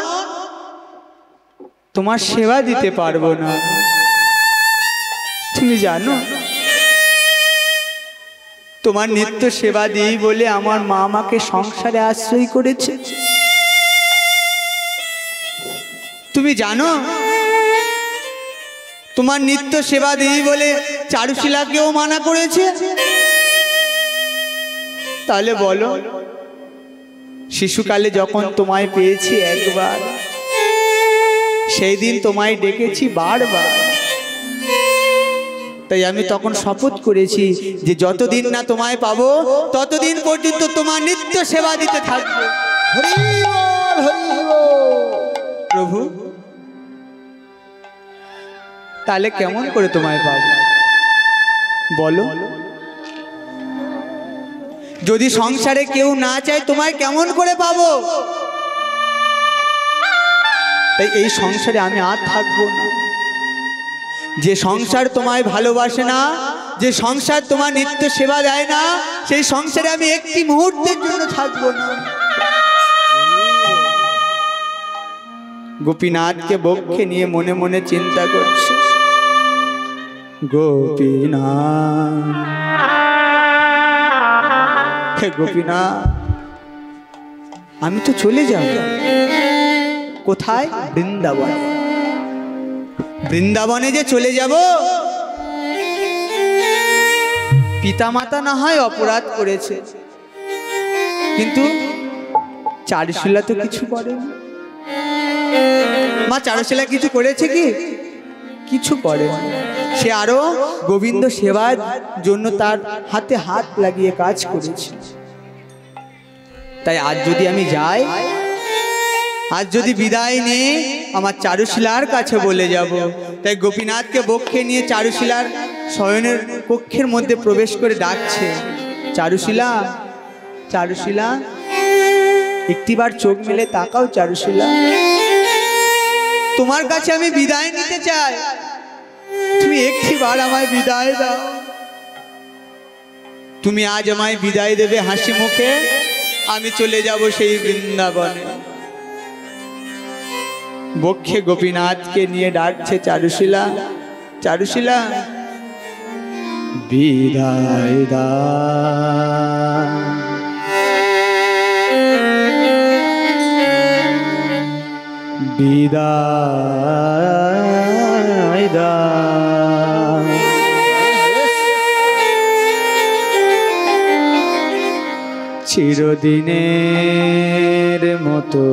তোমার সেবা দিতে পারবো না। তুমি জানো, তোমার নিত্য সেবা দিই বলে আমার মা আমাকে সংসারে আশ্রয় করেছে। তুমি জানো, তোমার নিত্য সেবা দিই বলে চারুশীলাকেও মানা করেছে। তাহলে বলো, শিশুকালে যখন তোমায় পেয়েছি একবার, সেই দিন তোমায় ডেকেছি বারবার। তাই আমি তখন শপথ করেছি যে যতদিন না তোমায় পাবো, ততদিন পর্যন্ত তোমার নিত্য সেবা দিতে থাকবো। প্রভু, তাহলে কেমন করে তোমায় পাবো বলো? যদি সংসারে কেউ না চায়, তোমায় কেমন করে পাবো? তাই এই সংসারে আমি আর থাকবো না। যে সংসার তোমায় ভালোবাসে না, যে সংসার তোমার নিত্য সেবা দেয় না, সেই সংসারে আমি একটি মুহূর্তের জন্য থাকবো না। গোপীনাথকে বক্ষে নিয়ে মনে মনে চিন্তা করছে, গোপীনাথ, হে গোপীনাথ, আমি তো চলে যাব। কোথায়? বৃন্দাবনে। বৃন্দাবনে যে চলে যাব, পিতামাতা না হয় অপরাধ করেছে, কিন্তু চারুশীলা তো কিছু করেনি। মা চারুশীলা কিছু করেছে কি? কিছু করেনি। সে আরো গোবিন্দ সেবার জন্য তার হাতে হাত লাগিয়ে কাজ করেছে। তাই আজ যদি আমি যাই, আজ যদি বিদায় নেই, আমার চারুশীলার কাছে বলে যাব। তাই গোপীনাথকে বক্ষে নিয়ে চারুশীলার শয়নের কক্ষের মধ্যে প্রবেশ করে ডাকছে, চারুশীলা চারুশীলা, একটিবার চোখ মেলে তাকাও চারুশীলা। তোমার কাছে আমি বিদায় নিতে চাই, তুমি একটিবার আমায় বিদায় দাও। তুমি আজ আমায় বিদায় দেবে হাসি মুখে, আমি চলে যাব সেই বৃন্দাবনে। বক্ষে গোপীনাথকে নিয়ে ডাকছে চারুশীলা, চারুশীলা বিদায় দাও, বিদায় দাও। চিরদিনের মতো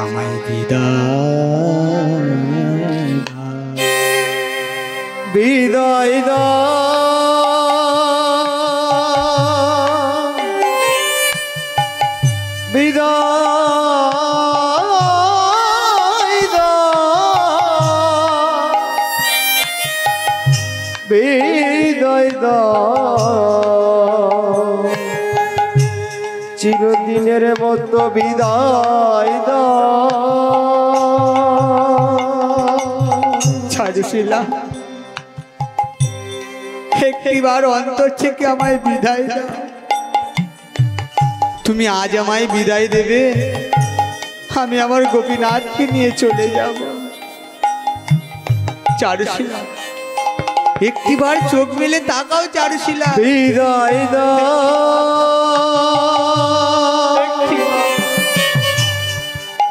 আমায় বিদায় দাও, বিদায় দাও, বিদায় দাও, বিদায় দাও, চিরদিনের মতো বিদায় দাও। চারুশীলা একটিবার অন্তর থেকে আমায় বিদায় দাও। তুমি আজ আমায় বিদায় দেবে, আমি আমার গোপীনাথকে নিয়ে চলে যাব। চারুশীলা একটিবার চোখ মেলে তাকাও চারুশীলা, বিদায় দাও,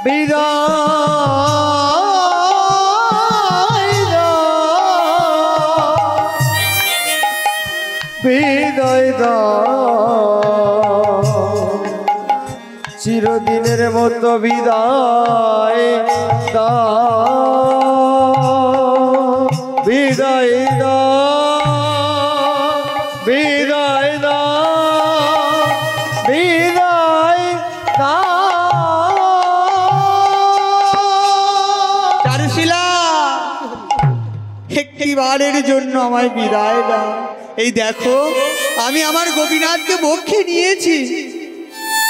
বিদায় দাও, বিদায় দাও, চিরদিনের মতো বিদায় দাও, বিদায় দাও, বিদায় দাও, বিদায় দাও। চারুশীলা একটিবারের জন্য আমায় বিদায় দাও। এই দেখো আমি আমার গোপীনাথকে বক্ষে নিয়েছি,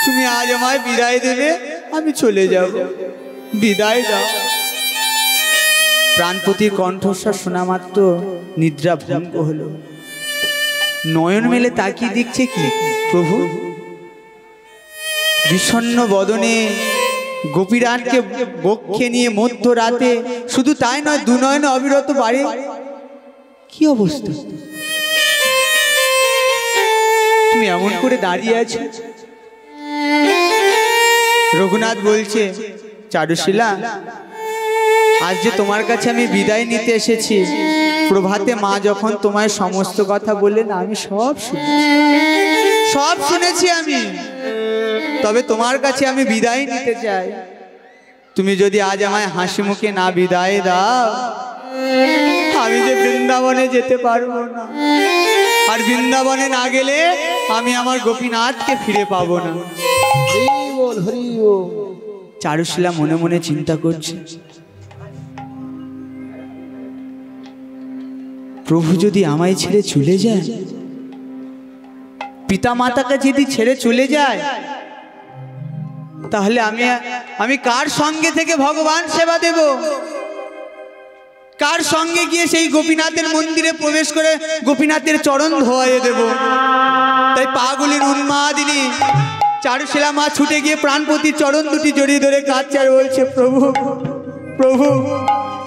তুমি আজ আমায় বিদায় দেবে, আমি চলে যাব, বিদায় দাও। প্রাণপতির কণ্ঠস্বর শোনা মাত্র নিদ্রা ভঙ্গ হলো। নয়ন মেলে তাকিয়ে দেখছে কি প্রভু, বিষণ্ণ বদনে গোপীনাথকে বক্ষে নিয়ে মধ্যরাতে, শুধু তাই নয় দুনয়নে অবিরত বাড়ে। কি অবস্থা, তুমি এমন করে দাঁড়িয়ে আছো? রঘুনাথ বলছে, চারুশীলা আজ যে তোমার কাছে আমি বিদায় নিতে এসেছি, প্রভাতে মা যখন তোমায় সমস্ত কথা বললেন আমি সব শুনেছি আমি, তবে তোমার কাছে আমি বিদায় নিতে চাই। তুমি যদি আজ আমায় হাসি মুখে না বিদায় দাও, আমি যে বৃন্দাবনে যেতে পারবো না, আর বৃন্দাবনে না গেলে আমি আমার গোপীনাথকে ফিরে পাবো না। চারুশীলা মনে মনে চিন্তা করছে, প্রভু যদি আমায় ছেড়ে চলে যায়, পিতা মাতাকে যদি ছেড়ে চলে যায়, তাহলে আমি কার সঙ্গে থেকে ভগবান সেবা দেব? কার সঙ্গে গিয়ে সেই গোপীনাথের মন্দিরে প্রবেশ করে গোপীনাথের চরণ ধোয়াইয়ে দেব? তাই পাগলের উন্মাদিনী চারুশীলা মা ছুটে গিয়ে প্রাণপতির চরণ দুটি জড়িয়ে ধরে কাঁদছে আর বলছে, প্রভু প্রভু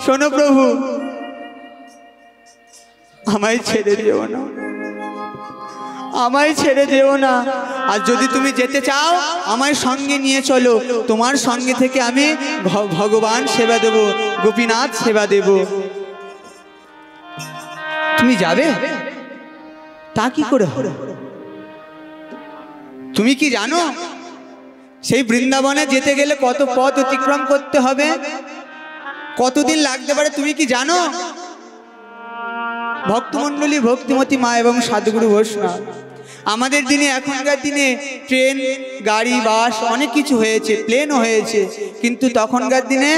শোনো প্রভু, আমায় ছেড়ে যেও না, আমায় ছেড়ে যেও না। আর যদি তুমি যেতে চাও আমায় সঙ্গে নিয়ে চলো, তোমার সঙ্গে থেকে আমি ভগবান সেবা দেব, গোপীনাথ সেবা দেব। তুমি যাবে? তা কি করে হবে? তুমি কি জানো সেই বৃন্দাবনে যেতে গেলে কত পথ অতিক্রম করতে হবে, কতদিন লাগতে পারে তুমি কি জানো? ভক্তমণ্ডলী, ভক্তিমতী মা এবং সাধুগুরু বৈষ্ণব, আমাদের দিনে এখনকার দিনে ট্রেন, গাড়ি, বাস অনেক কিছু হয়েছে, প্লেনও হয়েছে, কিন্তু তখনকার দিনে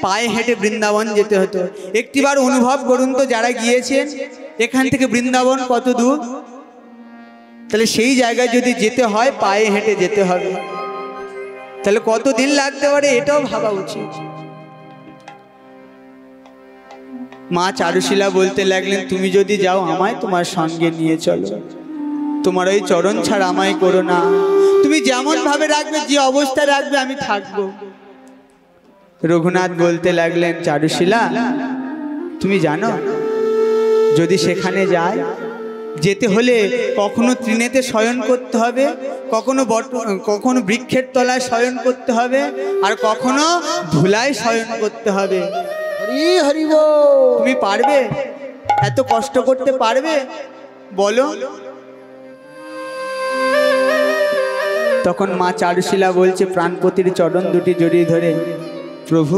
পায়ে হেঁটে বৃন্দাবন যেতে হতো। একটিবার অনুভব করুন তো, যারা গিয়েছেন এখান থেকে বৃন্দাবন কত দূর? তাহলে সেই জায়গায় যদি যেতে হয় পায়ে হেঁটে যেতে হবে, তাহলে কতদিন লাগতে পারে এটাও ভাবা উচিত। মা চারুশীলা বলতে লাগলেন, তুমি যদি যাও আমায় তোমার সঙ্গে নিয়ে চলো, তোমার ওই চরণ ছাড়া আমায় করো না, তুমি যেমন ভাবে রাখবে, যে অবস্থায় রাখবে আমি থাকবো। রঘুনাথ বলতে লাগলেন, চারুশীলা তুমি জানো যদি সেখানে যায়, যেতে হলে কখনো তৃণেতে শয়ন করতে হবে, কখনো বৃক্ষের তলায় শয়ন করতে হবে, আর কখনো ধুলায় শয়ন করতে হবে। হরি হরি বল। তুমি পারবে? এত কষ্ট করতে পারবে? বলো। তখন মা চারুশীলা বলছে প্রাণপতির চরণ দুটি জড়িয়ে ধরে, প্রভু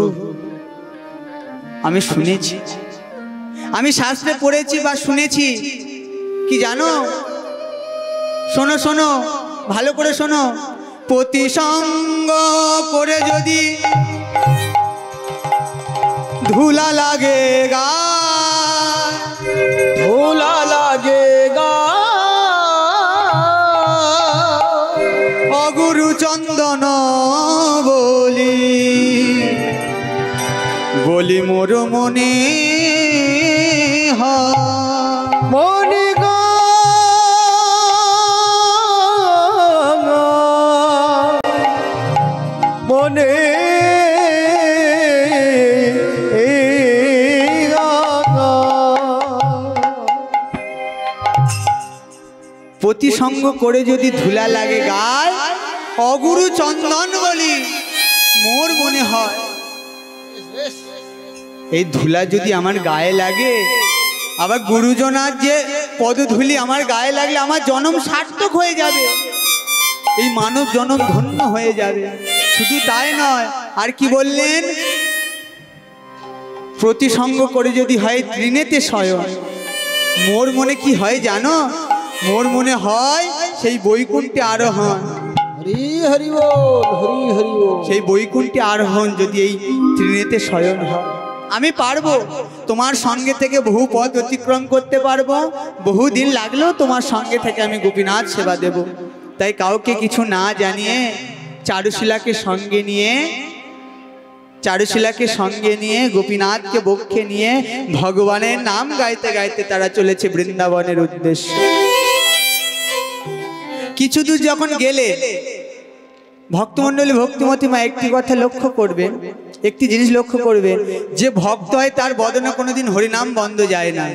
আমি শুনেছি, আমি শাস্ত্রে পড়েছি বা শুনেছি, কি জানো? শোনো শোনো, ভালো করে শোনো। পতি সঙ্গ করে যদি ধুলা লাগে গা, ধুলা লাগে গা, অগুরু চন্দন বলি বলি মোর মনে মনে গো মনে প্রতিসঙ্গ করে যদি ধুলা লাগে গায়, অগুরু চন্দন বলি মোর মনে হয়। এই ধুলা যদি আমার গায়ে লাগে, আবার গুরুজনার যে পদধূলি আমার গায়ে লাগলে আমার জন্ম সার্থক হয়ে যাবে, এই মানব জন্ম ধন্য হয়ে যাবে। শুধু তাই নয়, আর কি বললেন? প্রতিসঙ্গ করে যদি হয় তৃণেতে শয়ন, মোর মনে কি হয় জানো? মোর মনে হয় সেই বৈকুণ্ঠে আরোহণ। হরি হরি বল, হরি হরি বল। সেই বৈকুণ্ঠে আরোহণ যদি এই তৃণেতে শয়ন হয়, আমি পারবো তোমার সঙ্গে থেকে বহু পথ অতিক্রম করতে পারবো, বহু দিন লাগলেও তোমার সঙ্গে থেকে আমি গোপীনাথ সেবা দেব। তাই কাউকে কিছু না জানিয়ে চারুশীলাকে সঙ্গে নিয়ে গোপীনাথকে বক্ষে নিয়ে ভগবানের নাম গাইতে গাইতে তারা চলেছে বৃন্দাবনের উদ্দেশ্যে। কিছু দূর যখন গেলে ভক্তমণ্ডলী ভক্তিমতী মা একটি কথা লক্ষ্য করবেন, একটি জিনিস লক্ষ্য করবেন, যে ভক্ত হয় তার বদনে কোনোদিন হরিনাম বন্ধ যায় না।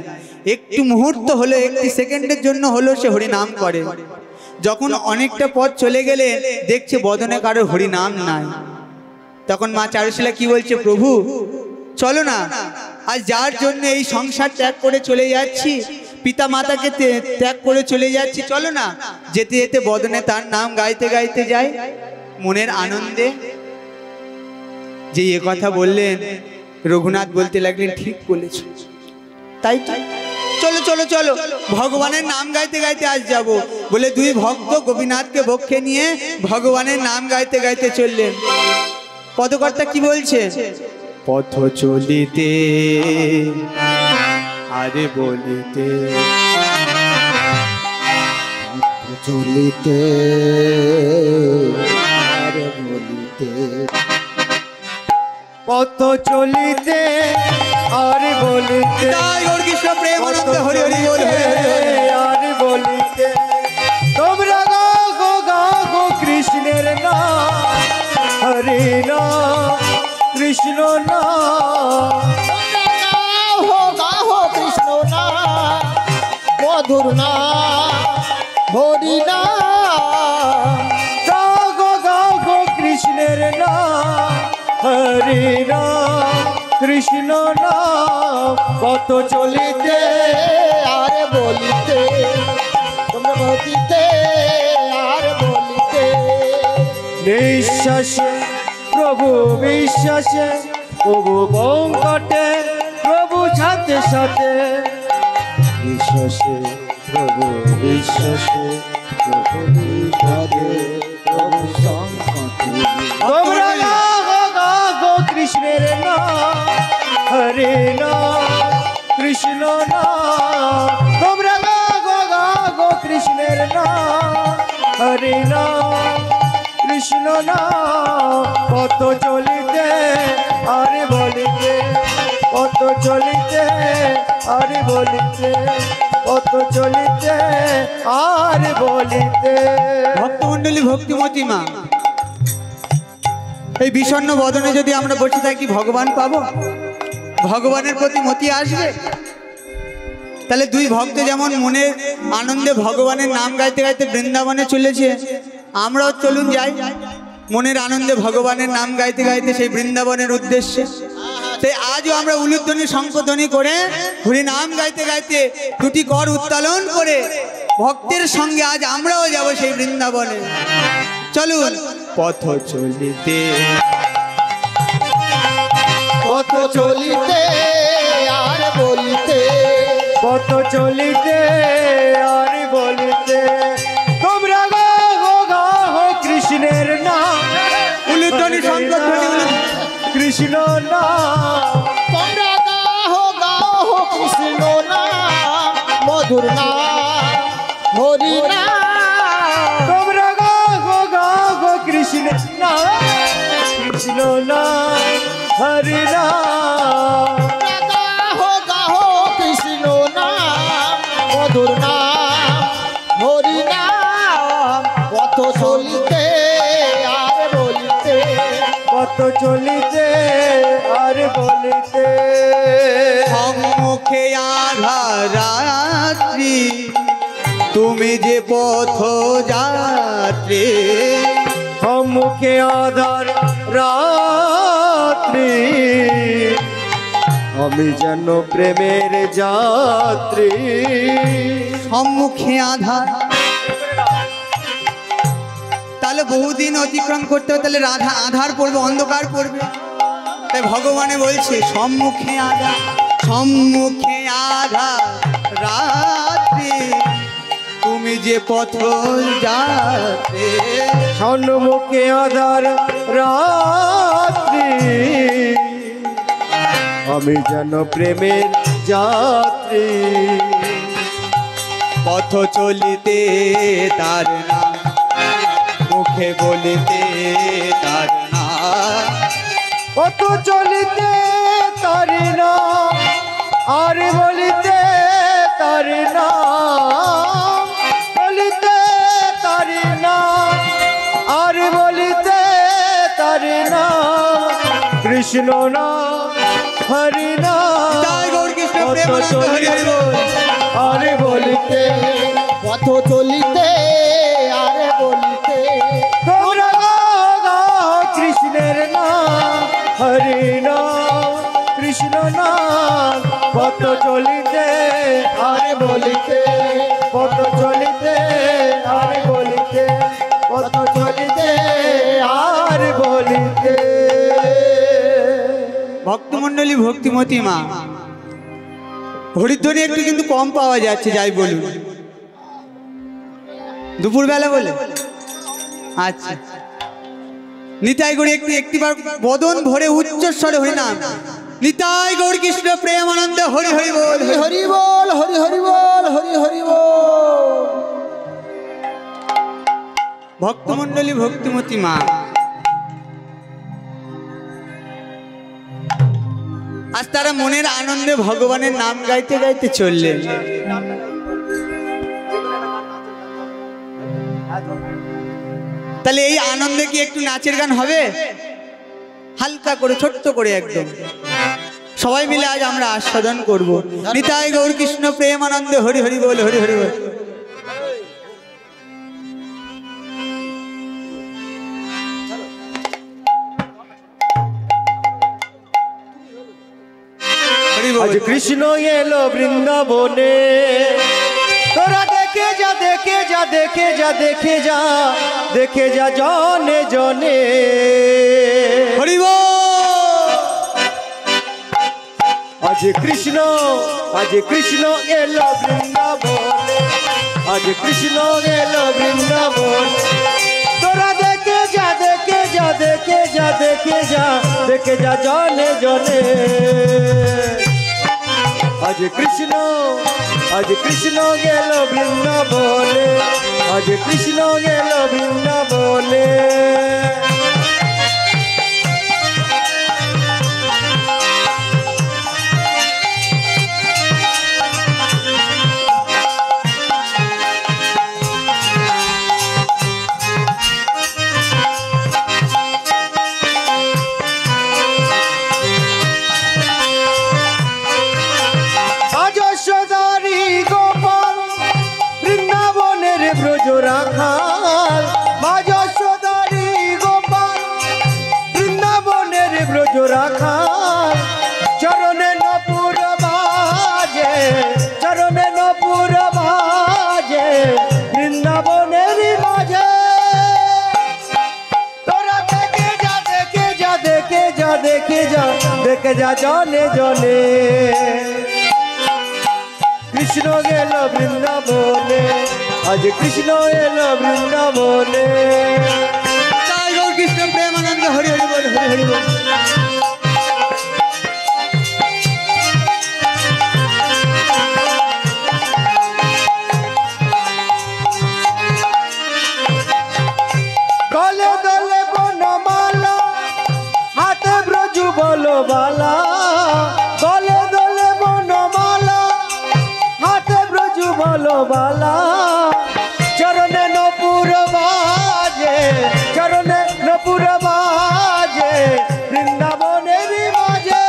একটু মুহূর্ত হলো, একটি সেকেন্ডের জন্য হলো সে হরিনাম করে। যখন অনেকটা পথ চলে গেলে দেখছে বদনে কারো হরিনাম নাই, তখন মা চারুশীলা কি বলছে, প্রভু চলো না, আজ যার জন্য এই সংসার ত্যাগ করে চলে যাচ্ছি, পিতা মাতাকে ত্যাগ করে চলে যাচ্ছি, চলো না যেতে যেতে বদনে তার নাম গাইতে গাইতে যাই মনের আনন্দে। যে এ কথা বললেন, রঘুনাথ বলতে লাগলেন, ঠিক বলেছ, তাই তো, চলো চলো চলো, ভগবানের নাম গাইতে গাইতে আজ যাব। বলে দুই ভক্ত গোপীনাথকে বক্ষে নিয়ে ভগবানের নাম গাইতে গাইতে চললেন। পদকর্তা কি বলছে? পথ চলিতে আরে বলিতে, চলিতে আরে বলিতে, পথ চলিতে আর বলিতে, কৃষ্ণ প্রেমানন্দ হরি হরি বল, আর বলিতে, তোমরা গো কৃষ্ণের নাম, হরি নাম কৃষ্ণ নাম, গাহো কৃষ্ণ নাম, মধুর নাম হরি নাম, গাহো কৃষ্ণের নাম, হরি নাম কৃষ্ণ নাম, কত চলিতে আর বলিতে, তোমরা বলিতে আর বলিতে, বিশ্বাসে প্রভু বিশ্বাসে, প্রভু বঙ্কটে প্রভু সাথে সাথে, বিশ্বাসে প্রভু বিশ্বাসে, প্রভু বিপদে প্রভু সংকটে, তোমরা গো কৃষ্ণের নাম, হরে নাম কৃষ্ণ নাম, তোমরা গো কৃষ্ণ কৃষ্ণের নাম হরি নাম কৃষ্ণ নাম কত চলিতে আর বলিতে কত চলিতে আর বলিতে কত চলিতে আর বলিতে। ভক্তমণ্ডলী ভক্তিমতী মা, এই বিষণ্ণ বদনে যদি আমরা বসে থাকি ভগবান পাবো? ভগবানের প্রতি মতি আসবে? তাহলে দুই ভক্ত যেমন মনের আনন্দে ভগবানের নাম গাইতে গাইতে বৃন্দাবনে চলেছে, আমরাও চলুন যাই মনের আনন্দে ভগবানের নাম গাইতে গাইতে সেই বৃন্দাবনের উদ্দেশ্যে। তাই আজও আমরা উলুধ্বনি শঙ্খধ্বনি করে হরি নাম গাইতে গাইতে দুটি কর উত্তোলন করে ভক্তের সঙ্গে আজ আমরাও যাব সেই বৃন্দাবনে। চলুন পথ চলিতে কত চলিতে আর বলিতে কত চলিতে আর বলিতে তোমরা গাও গাও কৃষ্ণের নাম উলুধ্বনি শঙ্খধ্বনি কৃষ্ণ নাম তোমরা গাও গাও কৃষ্ণ নাম মধুর নাম হরি নাম তোমরা গাও গাও কৃষ্ণের নাম কৃষ্ণ নাম হরি নাম গাও গাও কৃষ্ণ নাম মধুর নাম হরি নাম কত চলিতে আর বলিতে কত চলিতে আর বলিতে সম্মুখে আধার রাত্রি তুমি যে পথ যাত্রী সম্মুখে আধার রাত্রি আমি যেন প্রেমের যাত্রী সম্মুখে আধার, তাহলে বহুদিন অতিক্রম করতে হবে, তাহলে রাধা আধার পড়বে, অন্ধকার পড়বে। তাই ভগবানে বলছে সম্মুখে আধার, সম্মুখে আধার রাত্রি তুমি যে পথ যাত্রী সম্মুখে আধার রাত্রি আমি যেন প্রেমের যাত্রী পথ চলিতে তার নাম মুখে বলিতে তার নাম কত চলিতে তারি নাম আর বলিতে তারি নাম বলিতে তারি নাম আর বলিতে তারি নাম কৃষ্ণ নাম হরি নাম জয় গৌর কৃষ্ণ কত প্রেমানন্দ হরি হরি বল। আর বলিতে পথ চলিতে আর বলিতে তোমরা গাও কৃষ্ণের নাম হরি নাম কৃষ্ণ নাম পথ চলিতে আর বলিতে পথ চলিতে আর বলিতে পথ চলিতে আর বলিতে। ভক্তমণ্ডলী ভক্তিমতী মা, হরিধ্বনি একটু কিন্তু কম পাওয়া যাচ্ছে, যাই বলুন দুপুরবেলা বলে। আচ্ছা, নিতাই গৌর একটিবার বদন ভরে উচ্চস্বরে হরিনাম নিতাই গৌর কৃষ্ণ প্রেমানন্দ হরি হরি বল হরি বল হরি হরি বল হরি হরি বল। ভক্তমণ্ডলী ভক্তিমতী মা, আজ তারা মনের আনন্দে ভগবানের নাম গাইতে গাইতে চললেন। তাহলে এই আনন্দে কি একটু নাচের গান হবে? হালকা করে ছোট্ট করে একদম সবাই মিলে আজ আমরা আস্বাদন করব। নিতাই গৌর কৃষ্ণ প্রেমানন্দে হরি হরি বল হরি হরি বল। আজ কৃষ্ণ এলো বৃন্দাবনে তোরা দেখে যা দেখে যা দেখে যা দেখে যা দেখে যা জনে জনে হরি বল। আজ কৃষ্ণ এলো বৃন্দাবনে আজ কৃষ্ণ এলো বৃন্দাবন তোরা দেখে যা দেখে যা দেখে যা দেখে যা দেখে যা জনে জনে আজ কৃষ্ণ গেল বৃন্দাবনে, আজ কৃষ্ণ গেল বৃন্দাবনে। রাখাল মা যশোদারি গোপাল বৃন্দাবনের ব্রজ রাখাল, চরণে নপুর বাজে, চরণে নপুর বাজে বৃন্দাবনের মাঝে। তোরা দেখে যা, দেখে যা, দেখে যা, দেখে যা, দেখে যা জনে জনে। কৃষ্ণ গেল বৃন্দাবনে, আজ কৃষ্ণ এলো বৃন্দাবনে। কৃষ্ণ প্রেমানন্দ হরি হরি বল, হরি হরি বল। গলে দলে বনমালা, হাতে ব্রজ বলো বালা, গলে দলে বনমালা, হাতে ব্রজ বলো বালা। চরণে নপুর বাজে, চরণে নপুর বাজে বৃন্দাবনের মাঝে।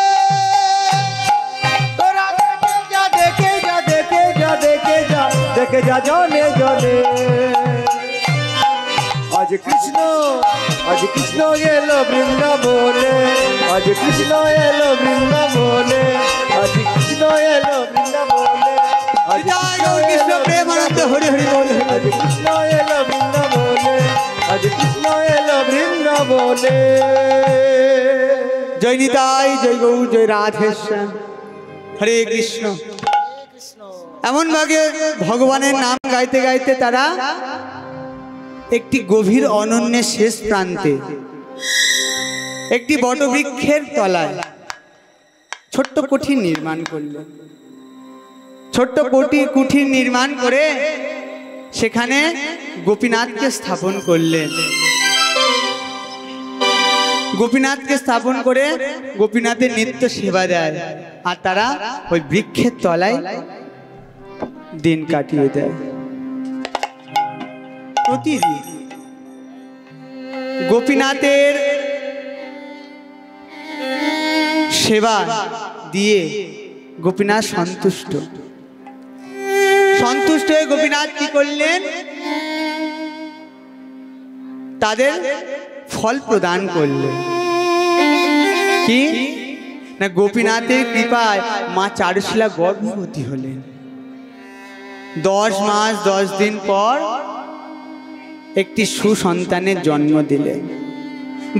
তোরা দেখে যা, দেখে যা, দেখে যা, দেখে যা, দেখে যা জনে জনে। আজ কৃষ্ণ এলো বৃন্দাবনে, আজ কৃষ্ণ এলো বৃন্দাবনে, আজ কৃষ্ণ এলো বৃন্দাবনে। কৃষ্ণ প্রেমানন্দ হরি হরি বল। আজ কৃষ্ণ এলো বৃন্দাবনে, আজ কৃষ্ণ এলো বৃন্দাবনে। জয় নিতাই, জয় গৌর, জয় রাধেশ্যাম, হরে কৃষ্ণ। এমন ভাবে ভগবানের নাম গাইতে গাইতে তারা একটি গভীর অরণ্যের শেষ প্রান্তে একটি বটবৃক্ষের তলায় ছোট্ট কুঠির নির্মাণ করল। ছোট্ট কুঠির নির্মাণ করে সেখানে গোপীনাথকে স্থাপন করলেন। গোপীনাথকে স্থাপন করে গোপীনাথের নিত্য সেবা দেয়, আর তারা ওই বৃক্ষের তলায় দিন কাটিয়ে দেয়। প্রতিদিন গোপীনাথের সেবা দিয়ে গোপীনাথ সন্তুষ্ট হয়ে গোপীনাথ কি করলেন, তাদের ফল প্রদান করলেন। কি না, গোপীনাথের কৃপায় মা চারুশীলা গর্ভবতী হলেন। 10 মাস 10 দিন পর একটি সুসন্তানের জন্ম দিলেন।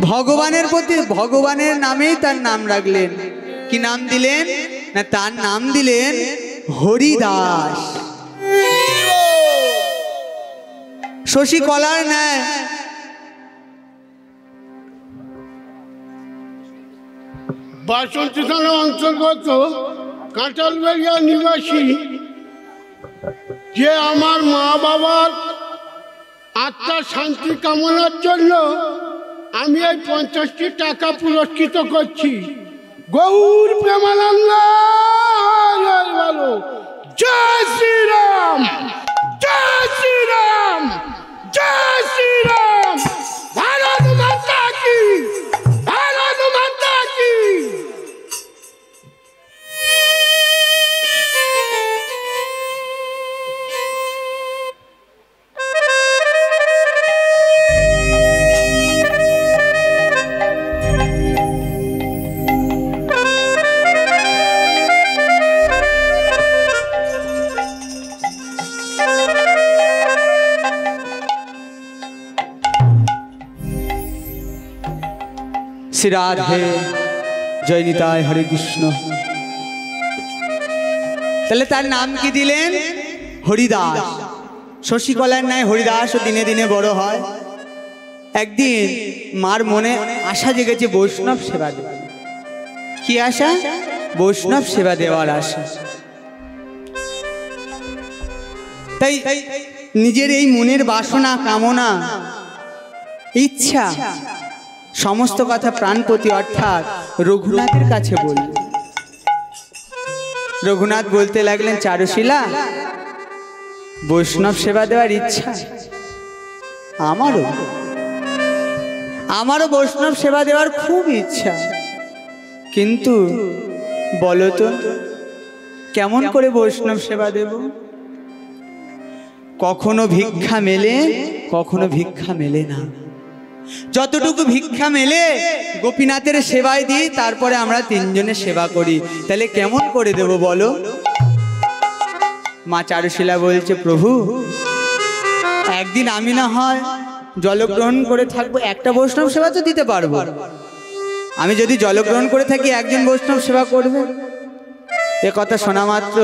ভগবানের প্রতি, ভগবানের নামেই তার নাম রাখলেন। কি নাম দিলেন না, তার নাম দিলেন হরিদাস। শশী কলার ন্যায় বাসন্তী থানা অন্তর্গত কাঁঠালবেড়িয়া নিবাসী যে আমার মা বাবার আত্মার শান্তি কামনার জন্য আমি এই 50টি টাকা পুরস্কৃত করছি। গৌর প্রেমানন্দ ভালো। জয় শ্রীরাম, জয় শ্রীরাম, জয় শ্রীরাম। ভারত মাতা কি, ভারত মাতা কি। শ্রী রাধে, জয় নিতাই, হরে কৃষ্ণ। তাহলে তার নাম কি দিলেন, হরিদাস। শশীকলার ন্যায় হরিদাসও দিনে দিনে বড় হয়। একদিন মার মনে আশা জেগেছে বৈষ্ণব সেবা দেওয়ার। কি আশা? বৈষ্ণব সেবা দেওয়ার আশা। তাই নিজের এই মনের বাসনা, কামনা, ইচ্ছা সমস্ত কথা প্রাণপতি অর্থাৎ রঘুনাথের কাছে বললেন। রঘুনাথ বলতে লাগলেন, চারুশীলা, বৈষ্ণব সেবা দেওয়ার ইচ্ছা আমারও বৈষ্ণব সেবা দেওয়ার খুব ইচ্ছা, কিন্তু বলো তো কেমন করে বৈষ্ণব সেবা দেব? কখনো ভিক্ষা মেলে, কখনো ভিক্ষা মেলে না। যতটুকু ভিক্ষা মেলে গোপীনাথের সেবায় দিই, তারপরে আমরা তিনজনে সেবা করি, তাহলে কেমন করে দেব বলো? মা চারুশীলা বলছে, প্রভু একদিন আমি না হয় জলগ্রহণ করে থাকবো, একটা বৈষ্ণব সেবা তো দিতে পারবো। আমি যদি জলগ্রহণ করে থাকি, একজন বৈষ্ণব সেবা করবে। এ কথা শোনা মাত্র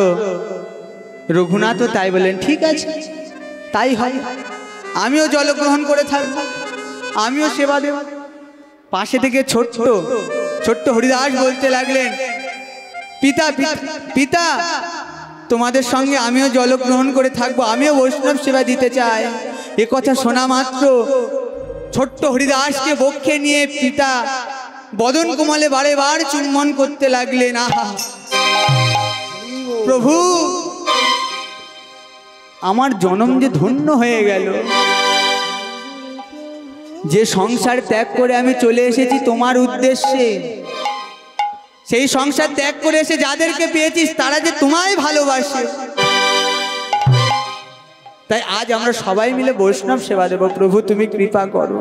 রঘুনাথও তাই বলেন, ঠিক আছে তাই হয়, আমিও জলগ্রহণ করে থাকবো, আমিও সেবা দেব। পাশে থেকে ছোট্ট ছোট্ট হরিদাস বলতে লাগলেন, পিতা পিতা, তোমাদের সঙ্গে আমিও জলগ্রহণ করে থাকবো, আমিও বৈষ্ণব সেবা দিতে চাই। এ কথা শোনা মাত্র ছোট্ট হরিদাসকে বক্ষে নিয়ে পিতা বদন কোমলে বারে বার চুম্বন করতে লাগলেন। আহা প্রভু, আমার জনম যে ধন্য হয়ে গেল, যে সংসার ত্যাগ করে আমি চলে এসেছি তোমার উদ্দেশ্যে, সেই সংসার ত্যাগ করে এসে যাদেরকে পেয়েছিস তারা যে তোমায় ভালোবাসে, তাই আজ আমরা সবাই মিলে বৈষ্ণব সেবা দেব, প্রভু তুমি কৃপা করো।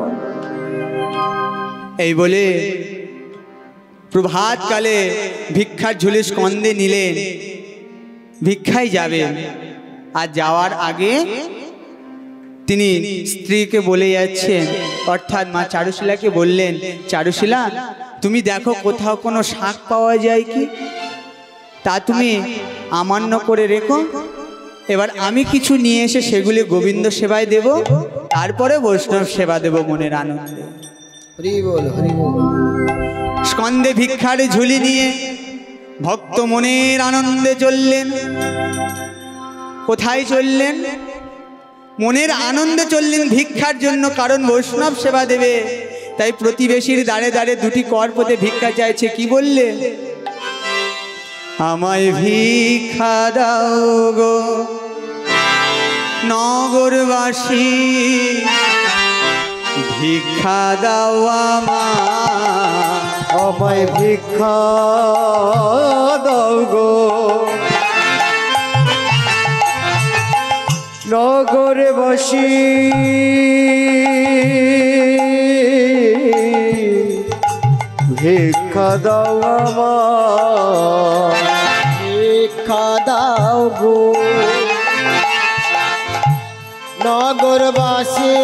এই বলে প্রভাতকালে ভিক্ষার ঝুলি স্কন্ধে নিলেন, ভিক্ষায় যাবেন। আর যাওয়ার আগে তিনি স্ত্রীকে বলে যাচ্ছেন, অর্থাৎ মা চারুশীলাকে বললেন, চারুশীলা তুমি দেখো কোথাও কোনো শাক পাওয়া যায় কি, তা তুমি আমান্য করে রেখো, এবার আমি কিছু নিয়ে এসে সেগুলি গোবিন্দ সেবায় দেব, তারপরে বৈষ্ণব সেবা দেব মনের আনন্দে। হরি বল, হরি বল। স্কন্ধে ভিক্ষার ঝুলি নিয়ে ভক্ত মনের আনন্দে চললেন। কোথায় চললেন? মনের আনন্দে চললেন ভিক্ষার জন্য, কারণ বৈষ্ণব সেবা দেবে। তাই প্রতিবেশীর দাঁড়ে দাঁড়ে দুটি কর পথে ভিক্ষা চাইছে। কি বললে? আমায় ভিক্ষা দাও গো নগরবাসী, ভিক্ষা দাও আমায় ভিক্ষা দাও গো নগরবাসী, ভিক্ষা দাও আমায়, ভিক্ষা দাও গো নগরবাসী,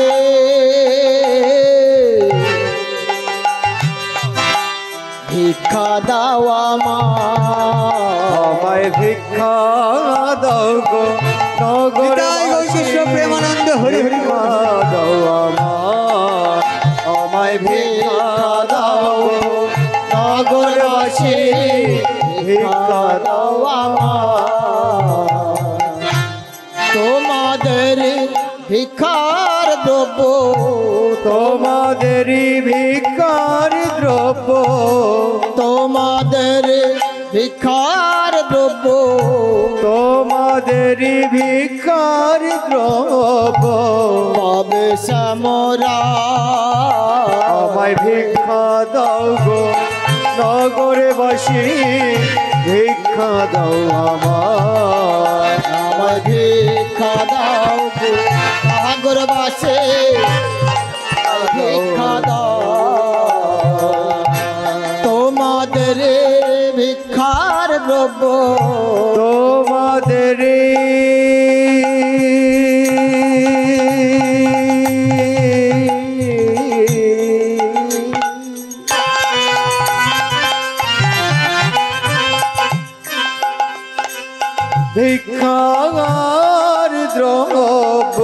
ভিক্ষা দাও আমায়, ভিক্ষা দাও গো নগরবাসী, প্রেমানন্দ হরি হরি দাও আমায়, ভিক্ষা দাও নগরবাসী, ভিক্ষা দাও আমায়। তোমাদের ভিক্ষার দ্রব্য, তোমাদের ভিক্ষার দ্রব্য, তোমাদের ভিক্ষার দ্রব্য, তোমাদের ভিক্ষার দ্রব্য পাবে সামরা। আমায় ভিক্ষা দাও গো নগরবাসী, ভিক্ষা দাও আমায়, আমায় ভিক্ষা দাও গো নগরবাসী, ভিক্ষা দাও। তোমাদের ভিক্ষার দ্রব্য, তোমাদের ভিক্ষার দ্রব্য,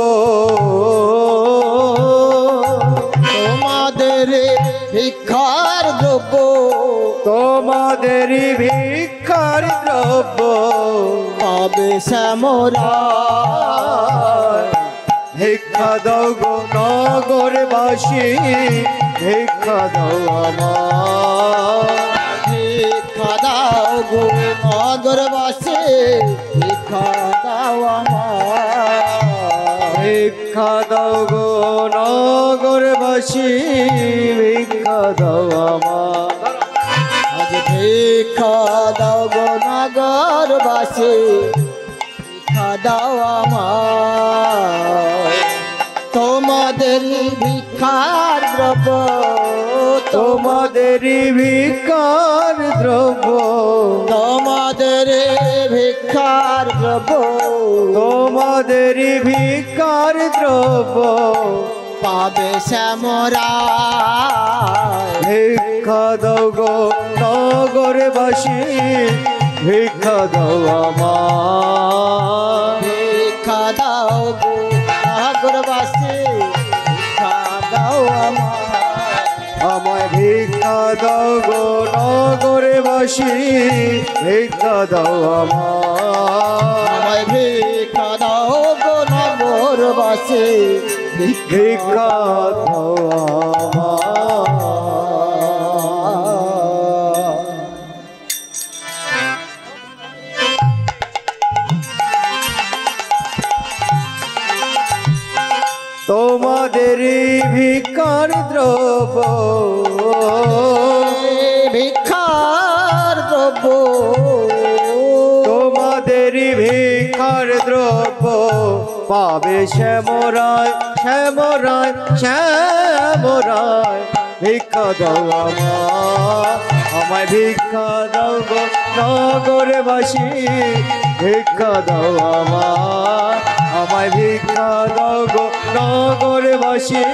তোমাদের ভিক্ষার দ্রব্য, তোমাদেরই ভিক্ষার দ্রব্য পাবে শ্যামরায়। ভিক্ষা দাও গো নগরবাসী, ভিক্ষা দাও আমার। ভিক্ষা দাও গো নগরবাসী, ভিক্ষা দাও আমার। ভিক্ষা দাও গো নগরবাসী, ভিক্ষা দাও আমার। আজ ভিক্ষা দাও গো নগরবাসী, ভিক্ষা দাও আমার। তোমাদের ভিক্ষার দ্রব্য, তোমাদেরই ভিক্ষার দ্রব্য, তোমাদের ভিক্ষার দ্রব্য, তোমাদেরই ভিক্ষার দ্রব্য পাবে শ্যামরায়। ভিক্ষা দাও গো নগরবাসী, ভিক্ষা দাও আমার। ভিক্ষা দাও গো নগরবাসী, ভিক্ষা দাও আমার। আমায় ভিক্ষা দাও গো নগরবাসী, ভিক্ষা দাও আমার। আমায় ভিক্ষা দাও গো নগরবাসী, ভিক্ষা দাও আমার। তোমাদেরই ভিক্ষার দ্রব্য, ভিক্ষার দ্রব্য, তোমাদেরই ভিক্ষার দ্রব্য পাবে শ্যামরায়, শ্যামরায়, শ্যামরায়। ভিক্ষা দাও আমার। আমায় ভিক্ষা দাও গো নগরবাসী, ভিক্ষা দাও আমার। আমায় ভিক্ষা দাও গো নগরবাসী,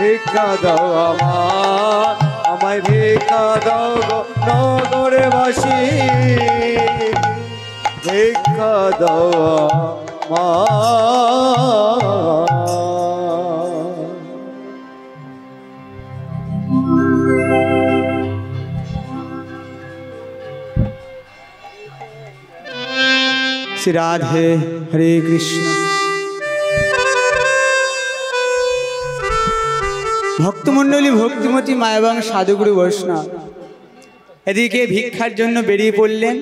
ভিক্ষা দাও আমার। আমায় ভিক্ষা দাও গো নগরবাসী, ভিক্ষা দাও আমার। শ্রী রাধে, হরে কৃষ্ণ। ভক্তমণ্ডলী, ভক্তিমতী মা এবং সাধুগুরু বৈষ্ণব এদিকে ভিক্ষার জন্য বেরিয়ে পড়লেন,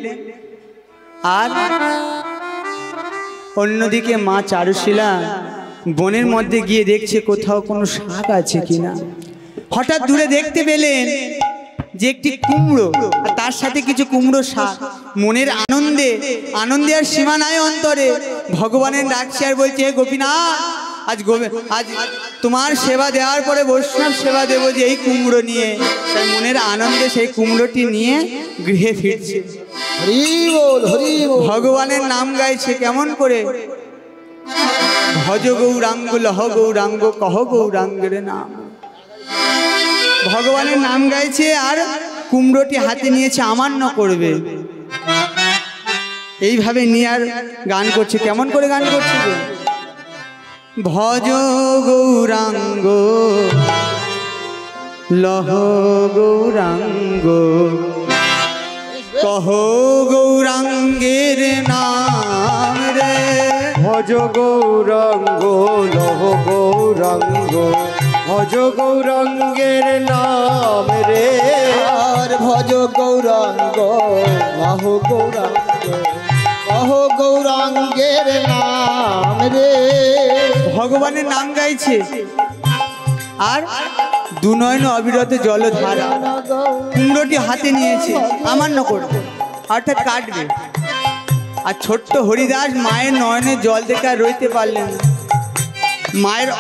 আর অন্যদিকে মা চারুশীলা বনের মধ্যে গিয়ে দেখছে কোথাও কোনো শাক আছে কিনা। হঠাৎ দূরে দেখতে পেলেন যে একটি কুমড়ো আর তার সাথে কিছু কুমড়ো শাক। মনের আনন্দে আনন্দে আর সীমা নাই অন্তরে। ভগবানের ডাকছে আর বলছে, হে গোপীনাথ, আজ তোমার সেবা দেওয়ার পরে বৈষ্ণব সেবা দেব যে এই কুমড়ো নিয়ে। তাই মনের আনন্দে সেই কুমড়োটি নিয়ে গৃহে ফিরছে। হরি বল, হরি বল। ভগবানের নাম গাইছে কেমন করে? ভজ গৌরাঙ্গ, লহ গৌরাঙ্গ, কহ গৌরাঙ্গের নাম। ভগবানের নাম গাইছে আর কুমড়োটি হাতে নিয়েছে, আমান্য করবে। এইভাবে নিয়ে আর গান করছে। কেমন করে গান করছে? ভজ গৌরাঙ্গ, লহ গৌরাঙ্গ, কহ গৌরাঙ্গের নাম রে। ভজ গৌরাঙ্গ, লহ গৌরাঙ্গ, ভজ গৌরাঙ্গের নাম রে। আর ভজ গৌরাঙ্গ, লাহ গৌরাঙ্গ, কহ গৌরাঙ্গের নাম রে। ভগবানের নাম গাইছে আর দুনয়ন অবিরত জলধারা। কুমড়োটি হাতে নিয়েছে, আমান্য করবে, অর্থাৎ কাটবে। আর ছোট্ট হরিদাস মায়ের নয়নে জল দেখে আর রইতে পারলেন না। মায়ের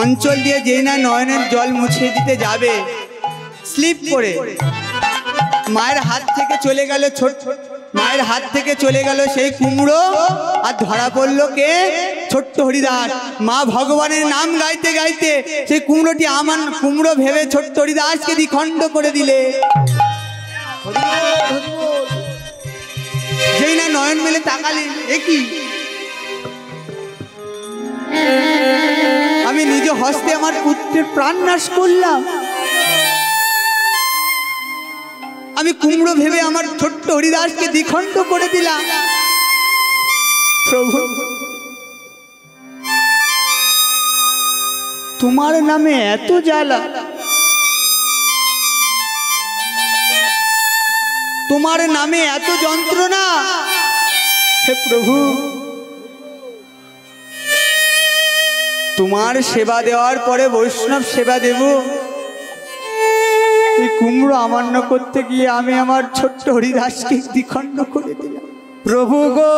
অঞ্চল দিয়ে যেই না নয়নের জল মুছিয়ে দিতে যাবে, স্লিপ করে মায়ের হাত থেকে চলে গেল মায়ের হাত থেকে চলে গেল সেই কুমড়ো। আর ধরা পড়লো কে? ছোট্ট হরিদাস। মা ভগবানের নাম গাইতে গাইতে সেই কুমড়োটি কুমড়ো ভেবে ছোট্ট হরিদাসকে দ্বিখণ্ড করে দিলে। যেই না নয়ন মেলে তাকালেন, এ কি? আমি নিজ হস্তে আমার পুত্রের প্রাণ নাশ করলাম। আমি কুমড়ো ভেবে আমার ছোট্ট হরিদাসকে দ্বিখণ্ড করে দিলাম। প্রভু, তোমার নামে এত জ্বালা, তোমার নামে এত যন্ত্রণা। হে প্রভু, তোমার সেবা দেওয়ার পরে বৈষ্ণব সেবা দেব, এই কুমড়ো আমান্য করতে গিয়ে আমি আমার ছোট্ট হরিদাসকে দ্বিখণ্ড করে দিলাম। প্রভু গো,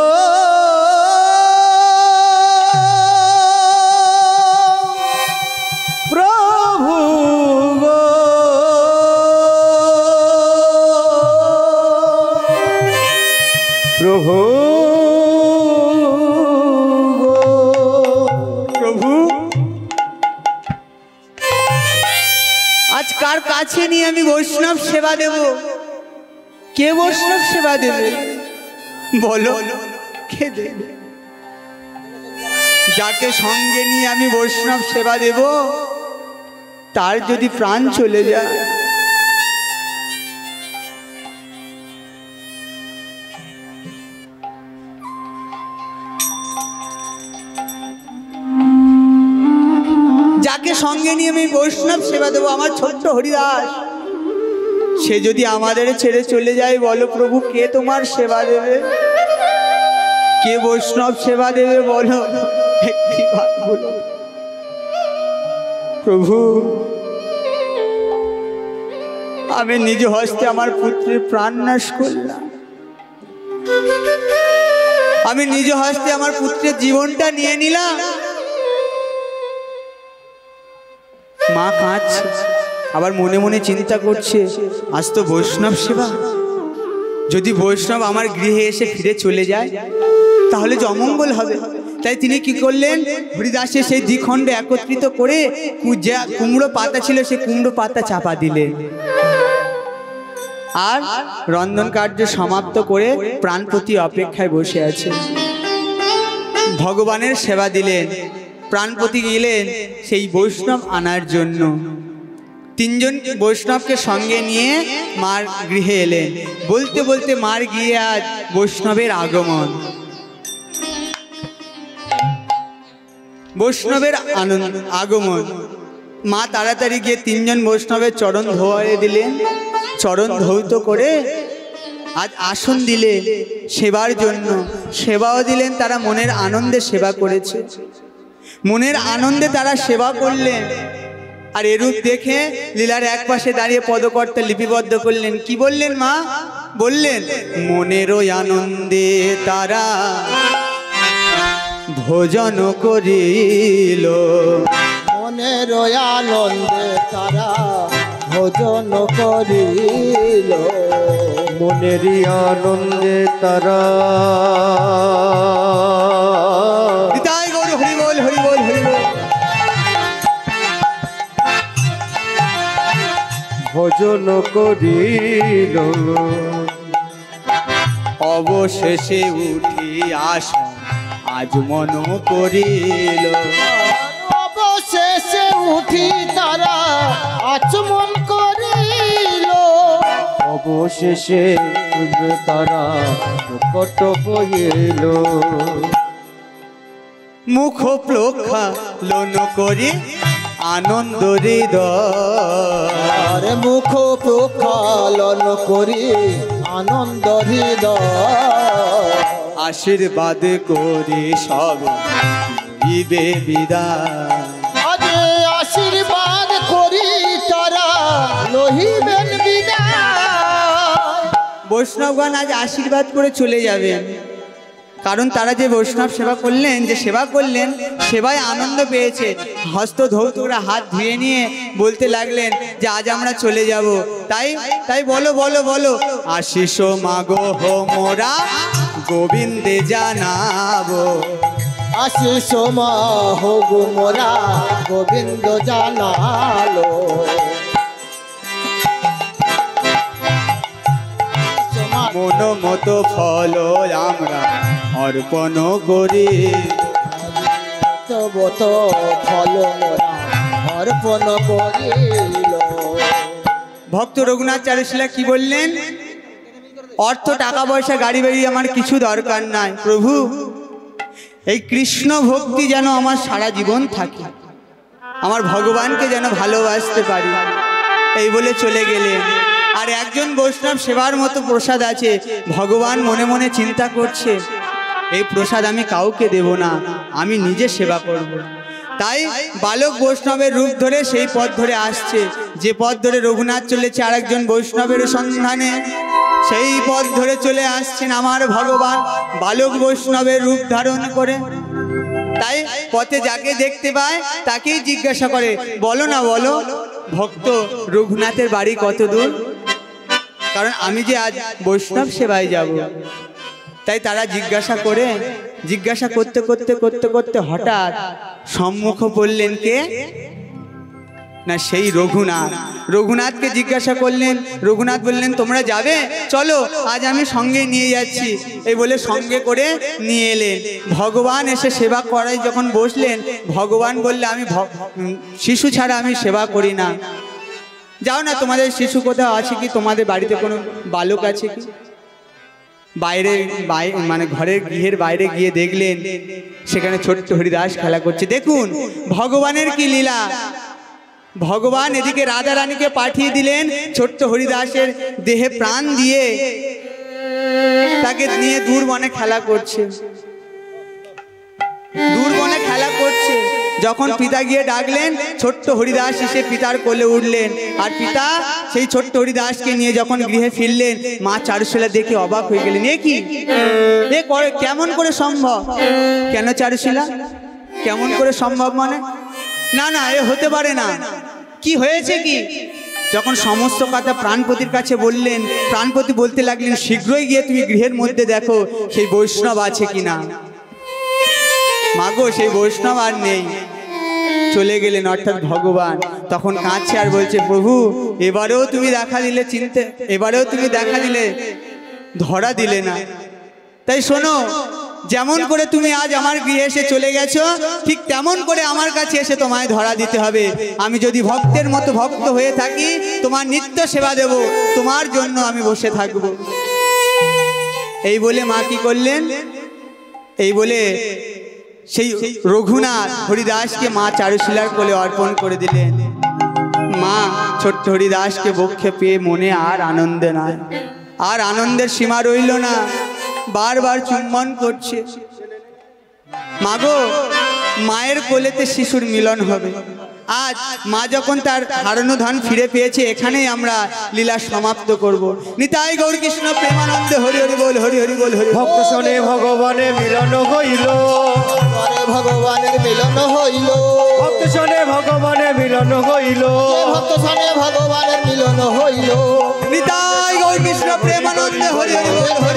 প্রভু গো, প্রভু গো, প্রভু, আজ কার কাছে নিয়ে আমি বৈষ্ণব সেবা দেব? কে বৈষ্ণব সেবা দেবে বলো? কে দেবে? যাকে সঙ্গে নিয়ে আমি বৈষ্ণব সেবা দেব, তার যদি প্রাণ চলে যায়, যাকে সঙ্গে নিয়ে আমি বৈষ্ণব সেবা দেবো, আমার ছোট্ট হরিদাস, সে যদি আমাদের ছেড়ে চলে যায়, বলো প্রভু, কে তোমার সেবা দেবে? কে বৈষ্ণব সেবা দেবে বলো? একটি বার বলো। প্রভু, আমি নিজ হস্তে আমার পুত্রের প্রাণ নাশ করলাম, আমি নিজ হস্তে আমার পুত্রের জীবনটা নিয়ে নিলাম। মা কাঁদছে, আবার মনে মনে চিন্তা করছে, আজ তো বৈষ্ণব সেবা, যদি বৈষ্ণব আমার গৃহে এসে ফিরে চলে যায় তাহলে যে অমঙ্গল হবে। তাই তিনি কি করলেন, হরিদাসের সেই দ্বিখণ্ডে একত্রিত করে যা কুমড়ো পাতা ছিল সেই কুমড়ো পাতা চাপা দিলেন, আর রন্ধন কার্য সমাপ্ত করে প্রাণপতি অপেক্ষায় বসে আছে। ভগবানের সেবা দিলেন, প্রাণপতি গেলেন সেই বৈষ্ণব আনার জন্য। তিনজন বৈষ্ণবকে সঙ্গে নিয়ে মার গৃহে এলেন। বলতে বলতে মার গিয়ে আজ বৈষ্ণবের আগমন, বৈষ্ণবের আগমন। মা তাড়াতাড়ি গিয়ে তিনজন বৈষ্ণবের চরণ ধোয়াইয়ে দিলেন, চরণ ধৌত করে আজ আসন দিলেন সেবার জন্য। সেবাও দিলেন, তারা মনের আনন্দে সেবা করেছে, মনের আনন্দে তারা সেবা করলেন। আর এরূপ দেখে লীলার এক পাশে দাঁড়িয়ে পদকর্তা লিপিবদ্ধ করলেন। কি বললেন মা? বললেন, মনেরও আনন্দে তারা ভোজন করিল, মনের আনন্দে তারা ভোজন করিল, মনেরই আনন্দে তারা হৃদয় গৌর হরি বল, হরি বল, হরি বল। ভোজন করিল, অবশেষে উঠি আসা আজ মন করিল, অবশেষে উঠি তারা আচমন করিল, অবশেষে তারা প্রকট হইল, মুখ প্রক্ষালন করি আনন্দ হৃদয়, আরে মুখ প্রক্ষালন করি আনন্দ হৃদয়, আশীর্বাদ করি সব লইবে বিদায়, আরে আশীর্বাদ করি তারা লহিবেন বিদায়। বৈষ্ণবগণ আজ আশীর্বাদ করে চলে যাবেন, কারণ তারা যে বৈষ্ণব সেবা করলেন, যে সেবা করলেন, সেবায় আনন্দ পেয়েছে। হস্ত ধৌত করে হাত ধুয়ে নিয়ে বলতে লাগলেন যে আজ আমরা চলে যাব। তাই বলো বলো বলো, আশিস মাগো হো মোরা গোবিন্দে জানাবো, আশিস মা হগু মোরা গোবিন্দ জানালো, মন মতো ফল আমরা অর্পণ করি, তব তো ফল মোরা অর্পণ করিল। ভক্ত রঘুনাথ চারুশীলা কি বললেন? অর্থ টাকা পয়সা গাড়ি বাড়ি আমার কিছু দরকার নাই, প্রভু এই কৃষ্ণ ভক্তি যেন আমার সারা জীবন থাকে, আমার ভগবানকে যেন ভালোবাসতে পারি, এই বলে চলে গেলেন। আর একজন বৈষ্ণব সেবার মতো প্রসাদ আছে, ভগবান মনে মনে চিন্তা করছে এই প্রসাদ আমি কাউকে দেব না, আমি নিজে সেবা করব। তাই বালক বৈষ্ণবের রূপ ধরে সেই পথ ধরে আসছে, যে পথ ধরে রঘুনাথ চলেছে আরেকজন বৈষ্ণবের সন্ধানে, সেই পথ ধরে চলে আসছেন আমার ভগবান বালক বৈষ্ণবের রূপ ধারণ করে। তাই পথে যাকে দেখতে পায় তাকেই জিজ্ঞাসা করে, বলো না বলো ভক্ত রঘুনাথের বাড়ি কত দূর, কারণ আমি যে আজ বৈষ্ণব সেবায় যাব। তাই তারা জিজ্ঞাসা করতে করতে করতে করতে হঠাৎ সম্মুখ পড়লেন কে না, সেই রঘুনাথ। রঘুনাথকে জিজ্ঞাসা করলেন, রঘুনাথ বললেন তোমরা যাবে, চলো আজ আমি সঙ্গে নিয়ে যাচ্ছি, এই বলে সঙ্গে করে নিয়ে এলেন। ভগবান এসে সেবা করায় যখন বসলেন, ভগবান বললে আমি শিশু ছাড়া আমি সেবা করি না, যাও না তোমাদের শিশু কোথাও আছে কি, তোমাদের বাড়িতে কোনো বালক আছে কি। বাইরে মানে ঘরের গৃহের বাইরে গিয়ে দেখলেন সেখানে ছোট্ট হরিদাস খেলা করছে। দেখুন ভগবানের কি লীলা, ভগবান এদিকে রাধা রানীকে পাঠিয়ে দিলেন ছোট্ট হরিদাসের দেহে প্রাণ দিয়ে তাকে নিয়ে দূর বনে খেলা করছে, দূর বনে খেলা করছে। যখন পিতা গিয়ে ডাকলেন, ছোট্ট হরিদাস এসে পিতার কোলে উঠলেন, আর পিতা সেই ছোট্ট হরিদাসকে নিয়ে যখন গৃহে ফিরলেন, মা চারুশীলা দেখে অবাক হয়ে গেলেন, এ কি, এ কেমন করে সম্ভব, কেন চারুশীলা কেমন করে সম্ভব, মানে না না এ হতে পারে না, কি হয়েছে কি। যখন সমস্ত কথা প্রাণপতির কাছে বললেন, প্রাণপতি বলতে লাগলেন, শীঘ্রই গিয়ে তুমি গৃহের মধ্যে দেখো সেই বৈষ্ণব আছে কিনা। মাগো সেই বৈষ্ণব আর নেই, চলে গেলেন অর্থাৎ ভগবান। তখন কাঁদছে আর বলছে, প্রভু এবারেও তুমি দেখা দিলে চিনতে, এবারেও তুমি দেখা দিলে ধরা দিলে না। তাই শোনো, যেমন করে তুমি আজ আমার গৃহে এসে চলে গেছো, ঠিক তেমন করে আমার কাছে এসে তোমায় ধরা দিতে হবে। আমি যদি ভক্তের মতো ভক্ত হয়ে থাকি, তোমার নিত্য সেবা দেব, তোমার জন্য আমি বসে থাকব। এই বলে মা কি করলেন, এই বলে সেই রঘুনাথ হরিদাসকে মা চারুশীলার কোলে অর্পণ করে দিলেন। মা ছোট্ট হরিদাসকে বক্ষে পেয়ে মনে আর আনন্দে নয়, আর আনন্দের সীমা রইল না, বারবার চুম্বন করছে। মাগো মায়ের কোলেতে শিশুর মিলন হবে। আজ মা যখন তার হারানো ধন ফিরে পেয়েছে, এখানেই আমরা লীলা সমাপ্ত করব। নিতাই গৌর কৃষ্ণ প্রেমানন্দে হরি হরি বল, হরি হরি বল, হরি। ভক্ত শোনে ভগবানের মিলন হইল, ভগবানের মিলন হইল, ভক্ত শোনে ভগবানের মিলন হইল, ভক্ত শোনে ভগবানের মিলন হইল। নিতাই গৌর কৃষ্ণ প্রেমানন্দে হরি হরি বল, হরি।